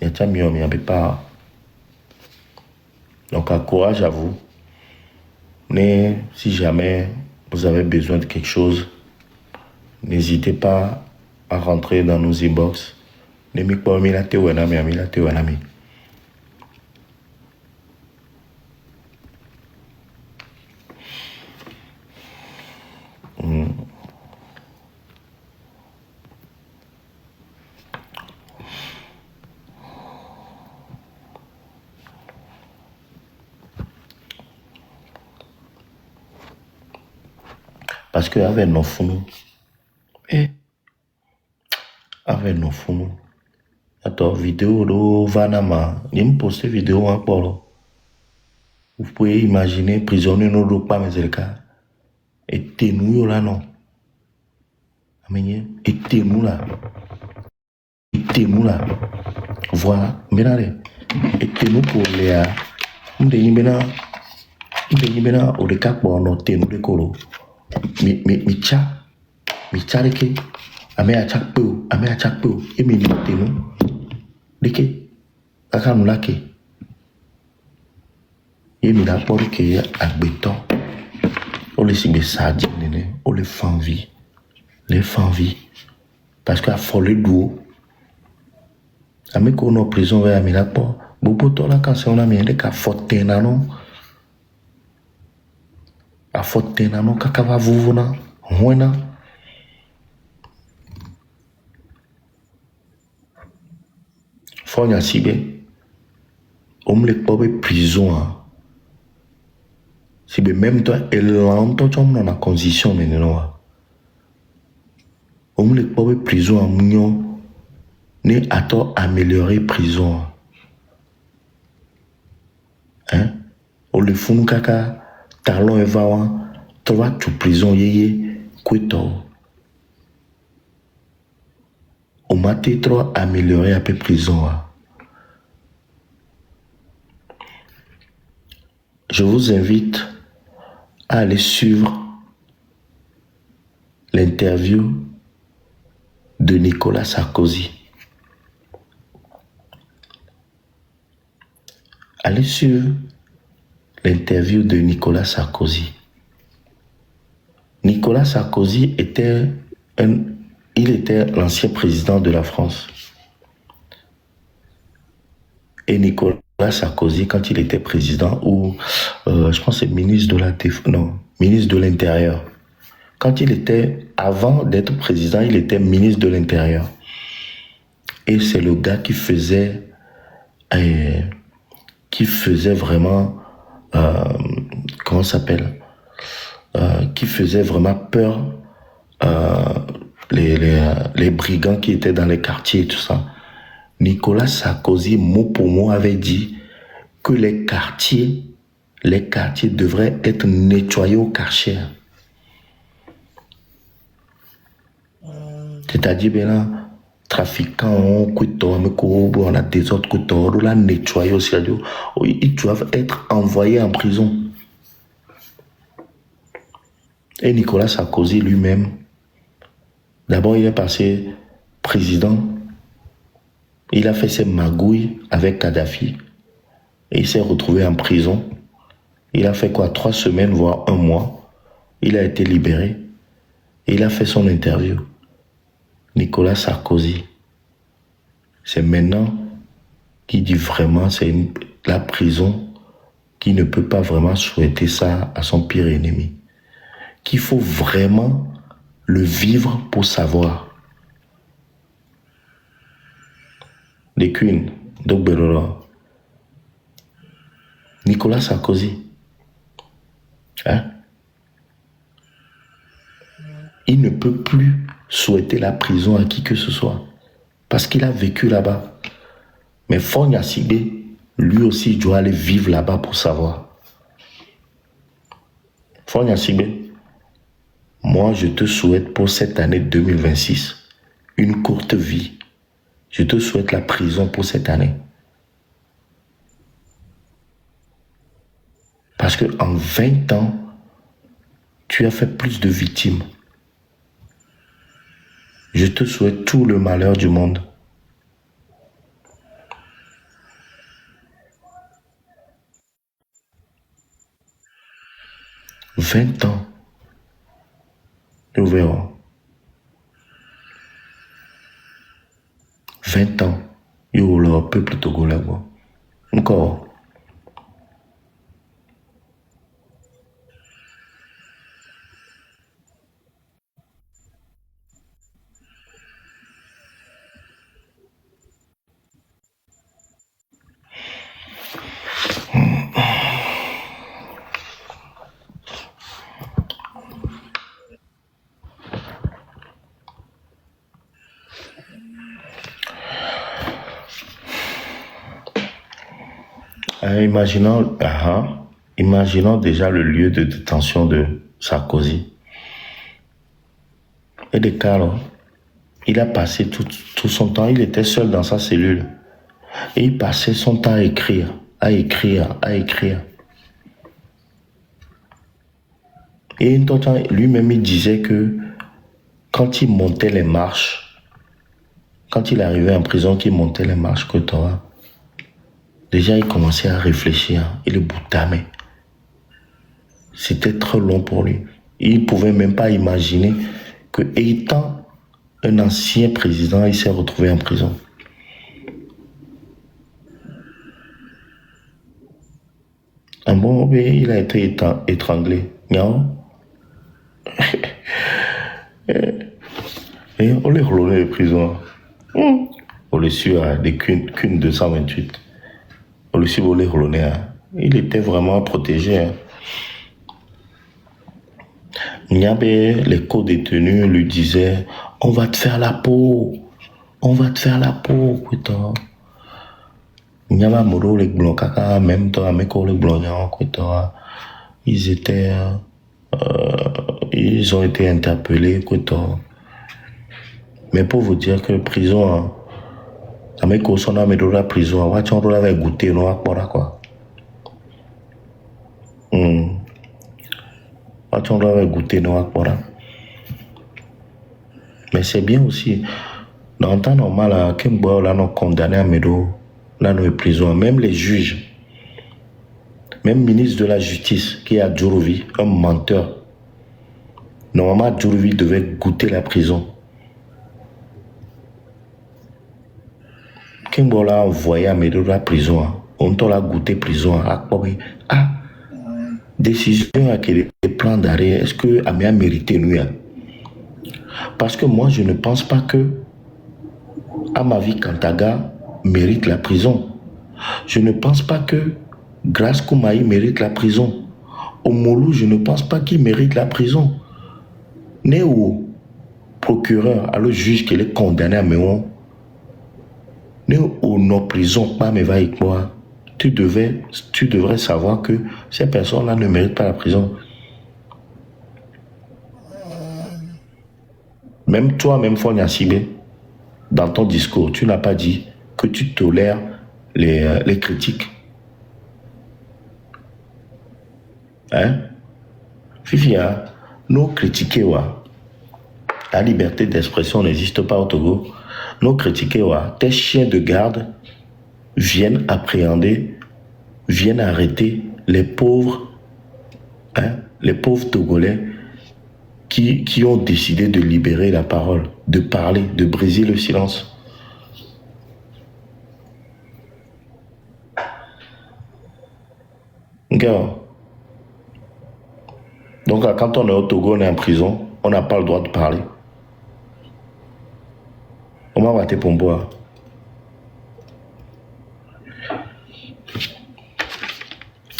Yacha mi avait pas. Donc, courage à vous. Mais si jamais vous avez besoin de quelque chose, n'hésitez pas à rentrer dans nos inbox. Parce que avec nos fonds, avec nos fonds, attends, vidéo de Vanama, il me poste vidéo encore. Vous pouvez imaginer, prisonnier no pas mais c'est le cas. Et t'es nous là non. Et t'es nous là. Et t'es nous là. Voilà, maintenant, et t'es nous pour les. M'de au de cap bon no t'es nous de colo. Mi cha de ke. Ame a chak peu, et mi t'es nous. De ke. Kaka nous là ke. Et mi la por ke ak béton. On les signe sadi nene, on les fan vie. Les fan vie. Parce qu'à folle d'eau. Ame ko no prison vers mi la por. Bobo to la quand on a mis de ka forte non. A forte non kaka va vuvuna. Huena. Fornia Sibé. On me les pauvres prison. Si même toi, elle l'entend dans la condition maintenant. On me les pauvres prison en mignon. Né à toi améliorer prison. Hein? On le fout kaka. Talon et va. Tu vas tu prison yé. Quoi on m'a trop amélioré un peu prison. Je vous invite à aller suivre l'interview de Nicolas Sarkozy. Allez suivre l'interview de Nicolas Sarkozy. Nicolas Sarkozy était l'ancien président de la France. Et Nicolas Sarkozy, quand il était président, ou je pense que c'est ministre de l'Intérieur. Quand il était, avant d'être président, il était ministre de l'Intérieur. Et c'est le gars qui faisait vraiment, comment ça s'appelle, qui faisait vraiment peur, les brigands qui étaient dans les quartiers et tout ça. Nicolas Sarkozy, mot pour mot, avait dit que les quartiers devraient être nettoyés au Karcher. C'est-à-dire, ben là, trafiquants, on a des autres côtés, on l'a nettoyé aussi. Ils doivent être envoyés en prison. Et Nicolas Sarkozy lui-même, d'abord il est passé président, il a fait ses magouilles avec Kadhafi et il s'est retrouvé en prison. Il a fait quoi, 3 semaines, voire 1 mois. Il a été libéré et il a fait son interview. Nicolas Sarkozy, c'est maintenant qu'il dit vraiment c'est la prison qui ne peut pas vraiment souhaiter ça à son pire ennemi. Qu'il faut vraiment le vivre pour savoir. Les Queens, Doc Belora, Nicolas Sarkozy, hein? Il ne peut plus souhaiter la prison à qui que ce soit parce qu'il a vécu là-bas. Mais Fogna Sibé, lui aussi, il doit aller vivre là-bas pour savoir. Fogna Sibé, moi, je te souhaite pour cette année 2026 une courte vie. Je te souhaite la prison pour cette année. Parce qu'en 20 ans, tu as fait plus de victimes. Je te souhaite tout le malheur du monde. « 20 ans. Nous verrons. 20 ans. Yo, le peuple togolais, quoi. Encore. Imaginons déjà le lieu de détention de Sarkozy. Et des cas, il a passé tout son temps, il était seul dans sa cellule. Et il passait son temps à écrire. Et lui-même, il disait que quand il montait les marches, quand il arrivait en prison, qu'il montait les marches Kotora, déjà il commençait à réfléchir. Il est boutamé. C'était trop long pour lui. Il ne pouvait même pas imaginer que, étant un ancien président, il s'est retrouvé en prison. Un bon, il a été étranglé. Et on les relevait de prison. On le suit à des Kuhn 228. On le suit, on les relevait. Il était vraiment protégé. Les co-détenus lui disaient « On va te faire la peau. On va te faire la peau. » Même temps, ils étaient... ils ont été interpellés. Mais pour vous dire que prison, avec son âme de la prison, on va goûter, on va quoi. On va goûter, on va. Mais c'est bien aussi. Dans le temps normal, Kimbo, là, nous condamnés à Médo, là, nous prison. Même les juges, même ministre de la Justice, qui est à Djourouvi, un menteur. Normalement, Djourouvi devait goûter la prison. Kimbo l'a envoyé à Médo la prison. On t'a goûté prison. Décision à quel plan d'arrêt, est-ce que Amé a mérité nous? Parce que moi, je ne pense pas que Amavi Kantaga mérite la prison. Je ne pense pas que Grace Koumaï mérite la prison. Omolu, je ne pense pas qu'il mérite la prison. Né au procureur, à le juge qui est condamné à Méon, né au non-prison, pas me va avec moi. Tu devrais savoir que ces personnes-là ne méritent pas la prison. Même toi, même Fonia Sibé, dans ton discours, tu n'as pas dit que tu tolères les critiques. Hein? Fifi, hein? Nous critiquer, la liberté d'expression n'existe pas au Togo. Nous critiquer, tes chiens de garde viennent appréhender, viennent arrêter les pauvres Togolais qui ont décidé de libérer la parole, de parler, de briser le silence. Gars. Donc quand on est au Togo, on est en prison, on n'a pas le droit de parler. On m'a raté pour boire.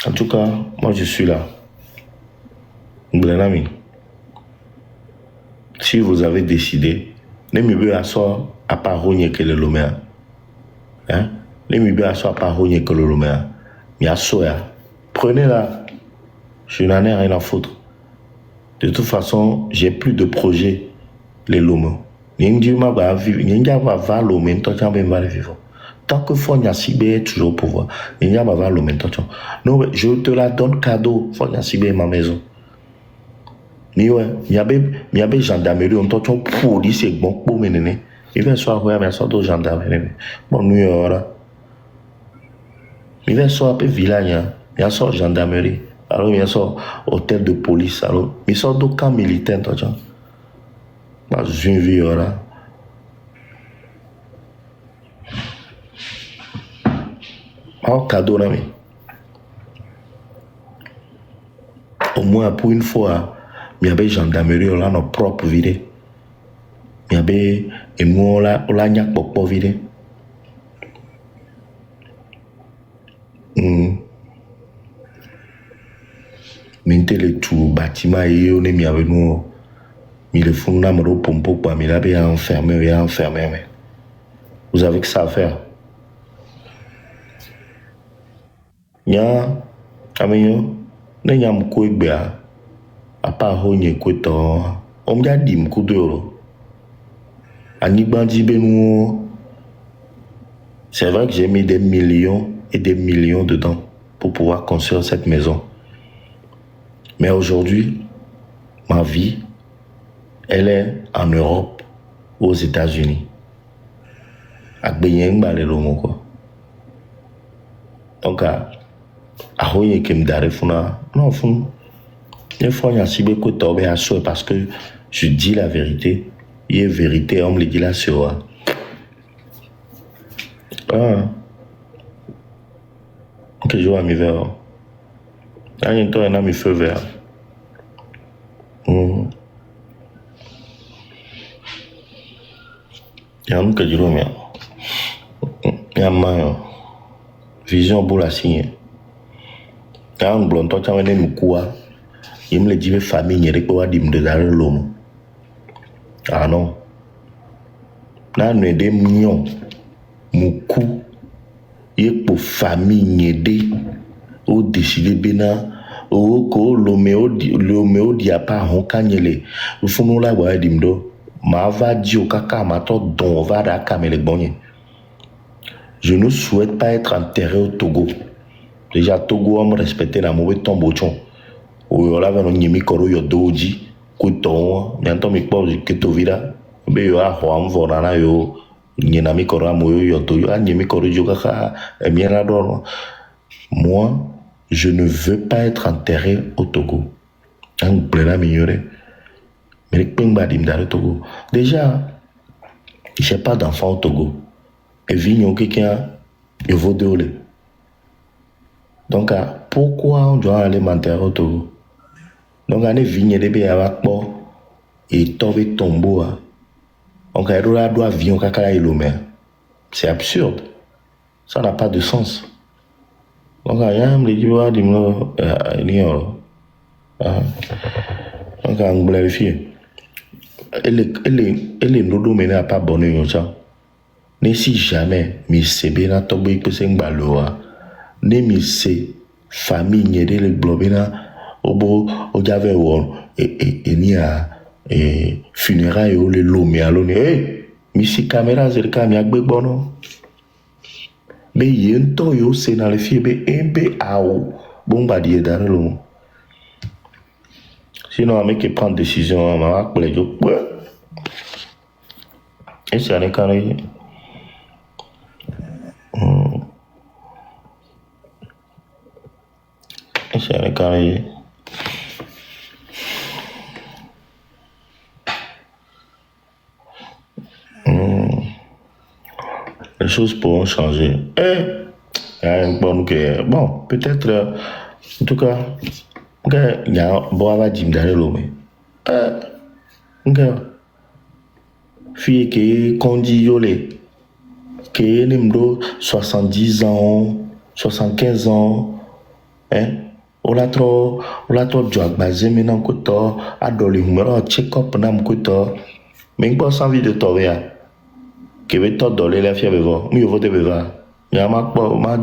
En tout cas, moi je suis là. Blenami. Si vous avez décidé, ne me veux asseoir à part rogner que le loméa. Hein? Ne me veux asseoir à part rogner que le loméa. Mais assoya. Prenez-la. Je n'en ai rien à foutre. De toute façon, j'ai plus de projets, les lomos. Tant que Fonia Sibé est toujours au pouvoir, non, je te la donne cadeau, Fonia Sibé est ma maison. Mais ouais, il y avait gendarmerie, on t'a police et bon pour mener. Il va soit ouais, mais soit d'autres gendarmerie. Bon, nous y aura. Il va soit un peu village, il y a soit gendarmerie. Alors, il y a soit hôtel de police. Alors, il y a d'autres camps militaires, toi, tiens. Bah, je vis, là. Oh, cadeau, là, mais. Au moins, pour une fois, il y avait gendarmerie, là, nos propres vidés. Il y avait, et nous, là, il y a pas vidé. Maintenant, les tout bâtiments, on est mis avec nous. Mais le fond, là, me pompo, quoi, mais là, il y a enfermé, mais. Vous avez que ça à faire. Nya, amenyo, ne nya mko ibea, apa honye kweto, omja di mkudoro. Anibandi benou, c'est vrai que j'ai mis des millions et des millions dedans pour pouvoir construire cette maison. Mais aujourd'hui, ma vie, elle est en Europe, aux États-Unis. Akbenyeng ba le lomo quoi. Donc ahoye kem dare funa non fun. Une fois il y a si beaucoup tombé à soi parce que je dis la vérité. Il y a vérité, on me le dit là sur. Ok, je vois mes verres. Il y a un temps, il y a mes feux verts. Il y a un que je vois bien. Il y a ma vision pour la signer. Il y a un blond, toi, tu as un quoi. Il me le dit, famille, il y a des quoi, il me dit, l'homme. Ah non. Là, nous des millions. Moukou. Il y a pour famille, il ou décider bien. Ou ko l'homme dit à part on cagnele. Nous faisons la voie d'imdo. Ma va dire au caca, ma tante dont on va à camel les bonnets. Je ne souhaite pas être enterré au Togo. Déjà, Togo, on me respecte la mauvaise tombochon. Ou là, on y a mis koro yo doji. Kouton, bientôt mi pose que to vida. Be yo a hoam vorana yo. N'y a mis koro moyo yo to yo. N'y a mis koro yo kaka. Et bien là, moi, je ne veux pas être enterré au Togo. Un blé mignonné. Mais le Togo. Déjà, je n'ai pas d'enfant au Togo. Et vignon quelqu'un, il vaut de l'eau. Donc, pourquoi on doit aller m'enterrer au Togo? Donc, on est vigné de et tomber tombeau. Donc, on doit vivre au Kakala et l'homme. C'est absurde. Ça n'a pas de sens. Donc, rien me dit, ouais, dis-moi, donc, anglais, les filles. Elle est nodo mené à pas bonne ça. Ne si jamais, mais c'est bien, tombé que c'est un baloa. Ne mi se famille n'y est le globina obo ojave won et ni a funérailles ou les lomé alone mi si caméra zerka mi agbe bono mais yento yo c'est dans les filles be embe aou bomba die dans le sinon mec qui prend décision ma va pour les jo et c'est un carré c'est un carré. Les choses pourront changer. Bon, peut-être, en tout cas, il y a un bon à dire dans l'homme. Fille qui conduit yolé, qui est 70 ans, 75 ans, on l'a trop joie basé maintenant que toi, adolé, check-up, nam que toi, mais pas sans vie de toi, que veut toi dolé la fièvre vivant mi vote beva ya ma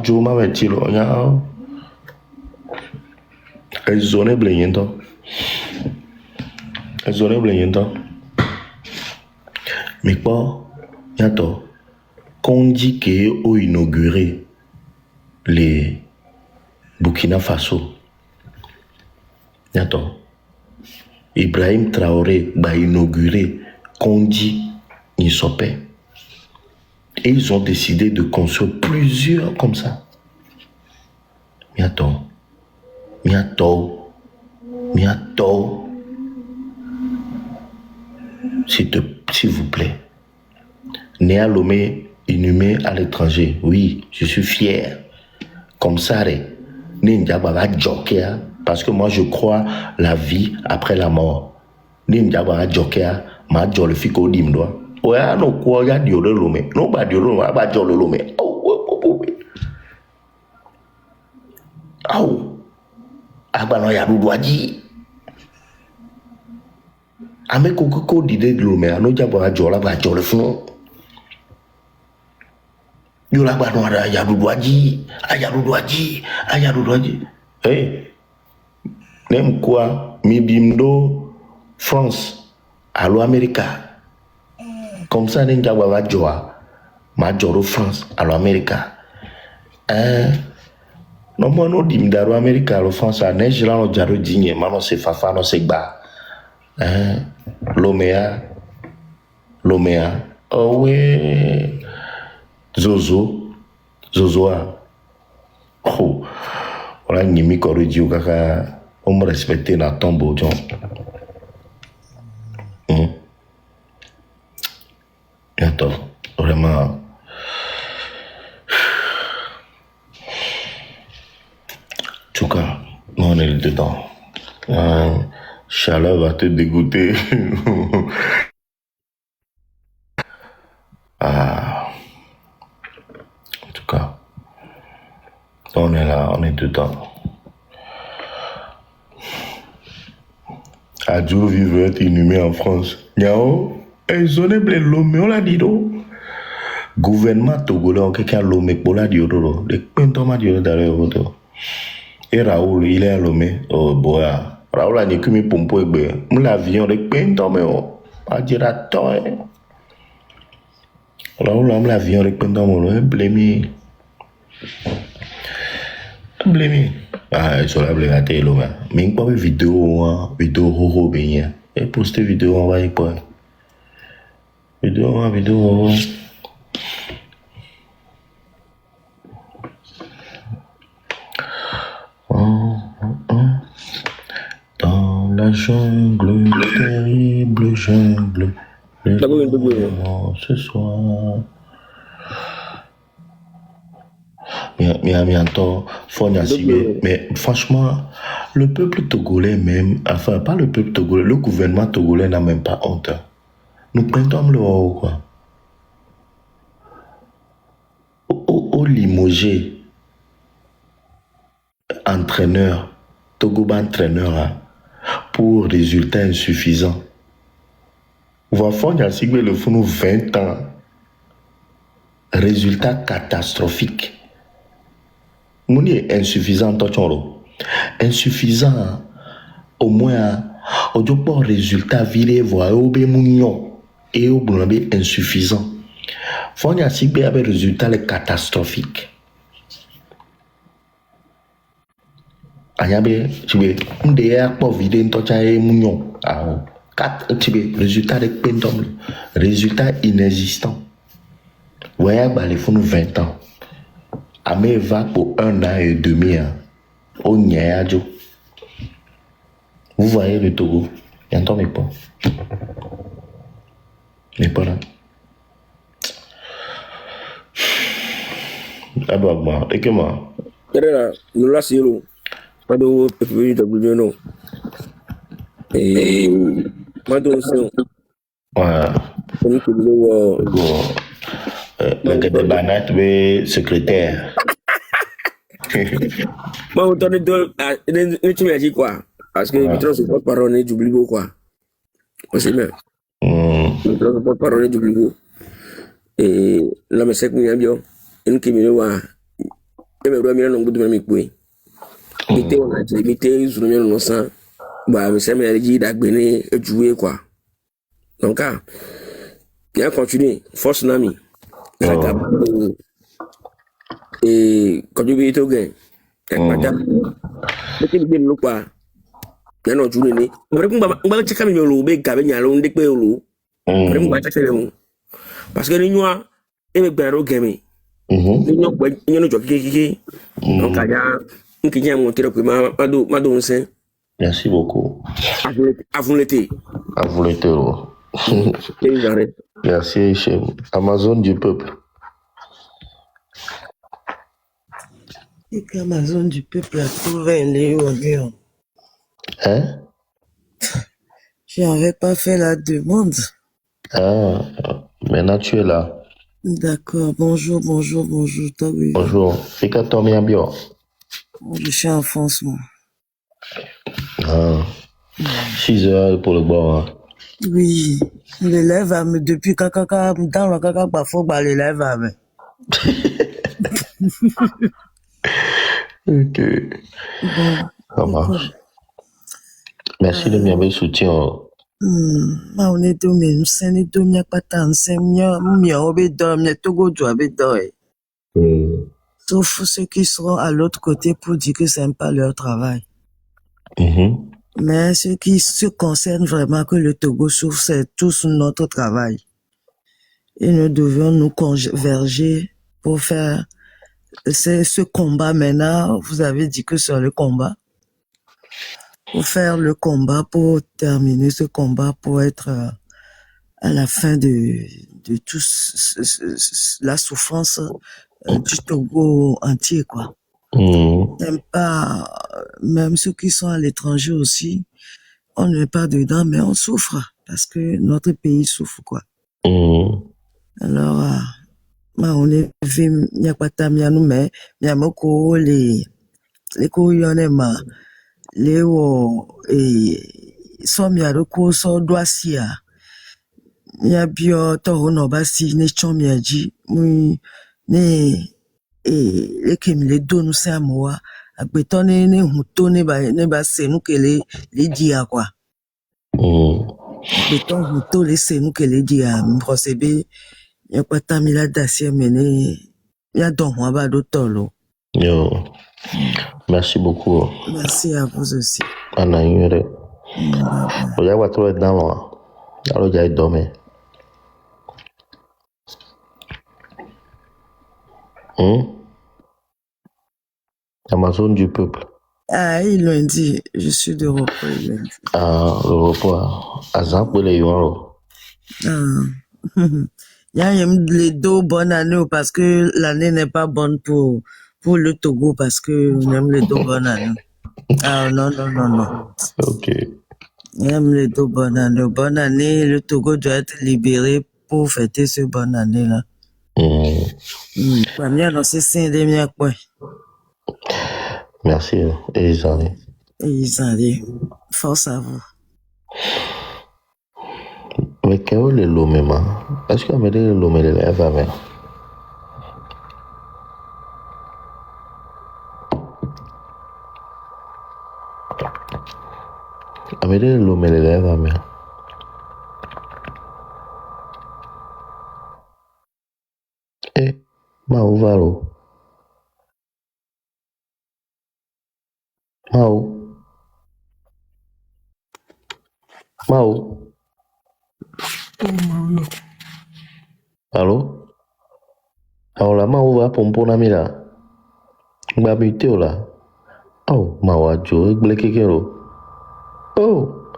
jo ma vetilo ya ezone blenyento mais quoi ya to qu'on dit que ont inauguré les Burkina Faso ya to Ibrahim Traoré va inaugurer Kondi Nisopé. Et ils ont décidé de construire plusieurs comme ça. Miato. S'il vous plaît. Né à Lomé, inhumé à l'étranger. Oui, je suis fier. Comme ça, parce que moi je crois la vie après la mort. Ma le fico dimdoa. Ouais, non, quoi, il y a du lomé. Non, pas du lomé, pas du lomé. Oh. Ah, bah non, il y a du doigt dit. Ah, mais coco d'idée de lomé, non, il y a pas de la bah, le fond. Yo la bah non, il y a du doigt dit. Ah, il y a du doigt dit. Hey, n'aime quoi, mi bimdo, France, allo America. Comme ça, n'en jawa va joa, ma joro France, allo America. Non, moi, non, dim daro America, allo France, a neige là, on jaro digne, manon, c'est fafa, non, c'est bas. Lomea. Oh, oui. Zozoa. Oh, voilà, Nimi Koridio, kaka, on me respecte dans tombeau, John. Attends, vraiment. En tout cas, nous on est dedans. Chaleur va te dégoûter. En tout cas, on est là, on est dedans. Adjo veut être inhumé en France. Yao, ils blé l'homme, on l'a dit donc. Gouvernement togolais, on quelqu'un l'homme pour la dire donc. Les pentoma dire d'ailleurs. Et Raoul, il est à Lomé. Oh, boya. Raoul a dit que mes pompes, l'avion, les pentoma, on dira toi. Raoul a l'avion, les pentoma, blémi. Ah, ils sont là, les gâtés, là. Mais pas une vidéo, ho, bien. Et poster vidéo, on va y quoi. Vidéo. Dans la jungle, terrible jungle. Ce soir. Mais franchement, le peuple togolais même, enfin pas le peuple togolais, le gouvernement togolais n'a même pas honte. Nous prêtons le haut quoi. limoger entraîneur, Togo entraîneur, hein, pour résultats insuffisants. Wafon a signé le fou 20 ans. Résultat catastrophique. Mouni est insuffisant, insuffisant, au moins, au bon résultat, viré, voir, au bé mounion, et au bon insuffisant. Fon a signé avec résultat catastrophique. Anyabe, tu veux, on déa pour vider une tocha et mounion. Ah, 4, tu veux, résultat de pendom, résultat inexistant. Ouais, bah, les font 20 ans. Amé va pour 1 an et demi, hein, au Niajo. Vous voyez le Togo, il n'y a pas. Mais pas là. Ah bah, moi, et que moi. Là, nous la sirop. Pas de PPV de non. Et moi, donc, Ouais. comme que nous, Le gars de Banat, mais secrétaire. moi, on donne deux, tu m'as dit quoi? Parce que je trouve pas parole du bligo, quoi. C'est bien. Je trouve pas parole du bligo. Et là, mais c'est que bien, une qui me voit, et me voit, mais non, de même, oui. Mettez, on a dit, mettez, je ne sais pas, bah, mais c'est me dit d'agbener et jouer, quoi. Donc, bien continuer, force nami. Et quand tu veux au gain, mais tu veux quoi? Bien non, tu n'es pas. On va checker mes loups, mais quand il y a l'on déclare l'eau. On va checker les mots. Parce que les noirs, et les barreaux gamés. Les noirs, il y a nos jockey. Donc, il y a un qui vient monter le premier madon saint. Merci beaucoup. À vous l'été. À vous l'été. Merci, chef. Amazon du peuple. Et qu'Amazon du peuple a trouvé un léon. Hein? Je n'avais pas fait la demande. Ah, maintenant tu es là. D'accord, bonjour. Bonjour. Fika Tommy Abio. Je suis en France, moi. Ah. 6 heures pour le boire. Hein. Oui, l'élève a me depuis caca dans le caca parfois bah l'élève a me. Ok. Bon. Ça marche. Merci de m'avoir soutien. Ma on est dommé, nous sommes dommés pas tant, c'est mieux obé dormir, Togo doit obé dormir. Sauf ceux qui seront à l'autre côté pour dire que c'est pas leur travail. Mais ce qui se concerne vraiment que le Togo souffre, c'est tous notre travail. Et nous devions nous converger pour faire ce combat maintenant. Vous avez dit que c'est le combat. Pour faire le combat, pour terminer ce combat, pour être à la fin de tout la souffrance du Togo entier, quoi. Même pas, même ceux qui sont à l'étranger aussi, on n'est pas dedans, mais on souffre parce que notre pays souffre, quoi. Alors, on est vu, il n'y a pas de temps, mais il y a beaucoup les couillonnema, les sont mis à recours, sont dossiers. Il y a bien, toi, on va si, les chommiaji, les qui me les donnent, c'est à moi. À bétonner, les moutons, les c'est nous que les dia, quoi. Béton, moutons, les c'est nous que les dia, procédé, il n'y a pas de temps, il a d'acier, mais il y a donc, on va d'autres l'eau. Yo. Merci beaucoup. Merci à vous aussi. Ana yure. Oya wa tro dan wa. Alo ja idome. Amazon du peuple. Ah, ils l'ont dit, je suis de repos, ils l'ont dit. Ah, le repos. Azan pour les yoro. Il y a les deux bonnes années parce que l'année n'est pas bonne pour le Togo parce que on aime les deux bonnes années. Ah non. Ok. On aime les deux bonnes années. Bonne année, le Togo doit être libéré pour fêter ce bonne année-là. Merci, Elisandre. Force à vous. Mais quel est l'homme, maman? Est-ce que me dit l'homme de la femme? Me dit l'homme de la femme. Eh, Mao Varo. Mao. Allô? Alors, Mao va pour la mira. Babité là. Oh, Mao Joe, Blekekero. Oh,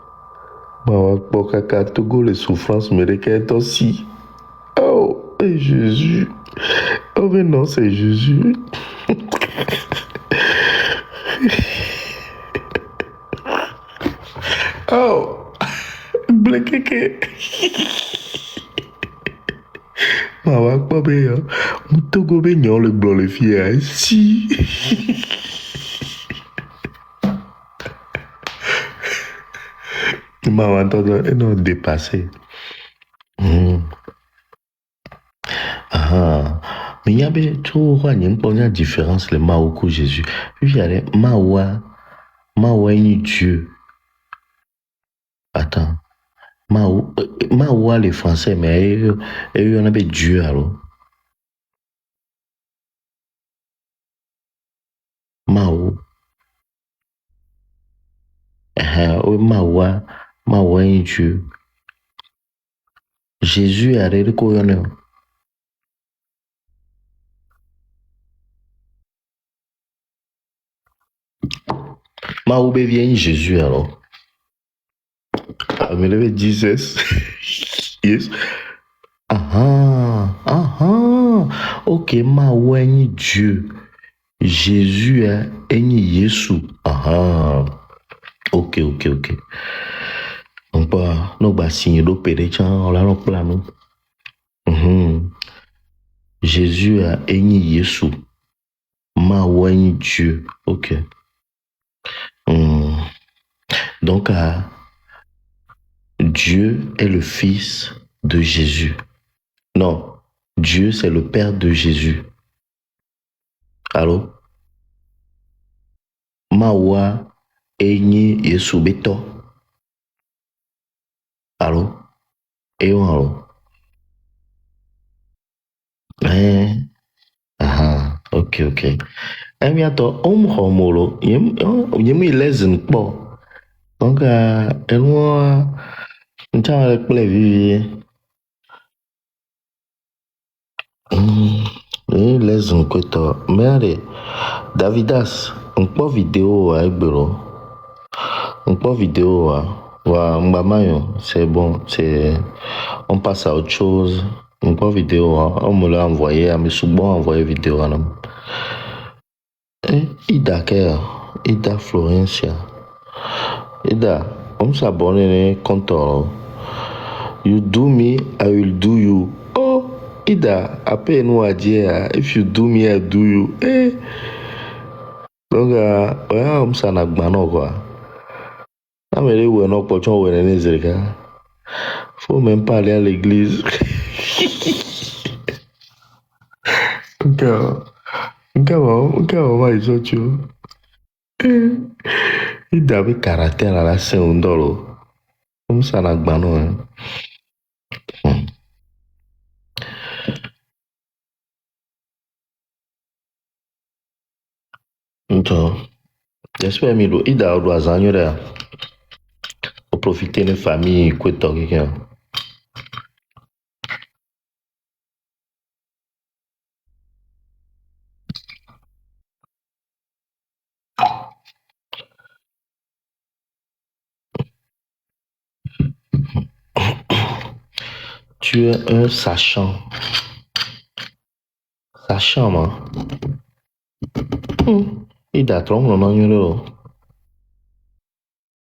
Mao Bokaka Togo, les souffrances me requièrent aussi. Oh, et Jésus. Oh, mais non, c'est Jésus. Oh, Blekeke. Mawa kwa be ya, Togo be nyon le blanc le fier si. Mawa entendre et non dépassé. Ah, mais il y a bien tout une différence le Mao que Jésus. Puis il y a les Mao est Dieu. Attends. Mao les Français, mais il y en a bien Dieu alors. Mao. Mao est Dieu. Jésus a réel quoi. Mao vient Jésus alors. Mais le Jesus. Yes. Ok, Mao est Dieu. Jésus est Jésus. Ok. Donc, nous va signer l'opéré, on l'a plan. Jésus est Jésus. Mao est Dieu. Ok. Donc, Dieu est le fils de Jésus. Non, Dieu c'est le père de Jésus. Allô? Mawa enyi Yesu beto. Allô? Allô? Ok. Bientôt, homolo, yemi lezen po. Donc, moi, n't'a avec les viviers. Lezen quoi mais allez, Davidas, on peut vidéo avec bureau. On peut vidéo c'est bon, on passe à autre chose. On peut vidéo, on me l'a envoyé, mais souvent envoyé vidéo. Ida Florencia. Ida, on s'abonne compte. You do me, I will do you. Oh, Ida, après nous à dire, if you do me, I do you. Donc, on s'en a gagné quoi. Mais où est notre pochon, où est les faut même pas aller à l'église. Ils ont tué. Il avait caractère à la Saint-Ondolo. Comme ça, n'a pas non. Donc, j'espère que il doit agir pour profiter de la famille. Tu es un sachant. Sachant, man. Il a trop, non,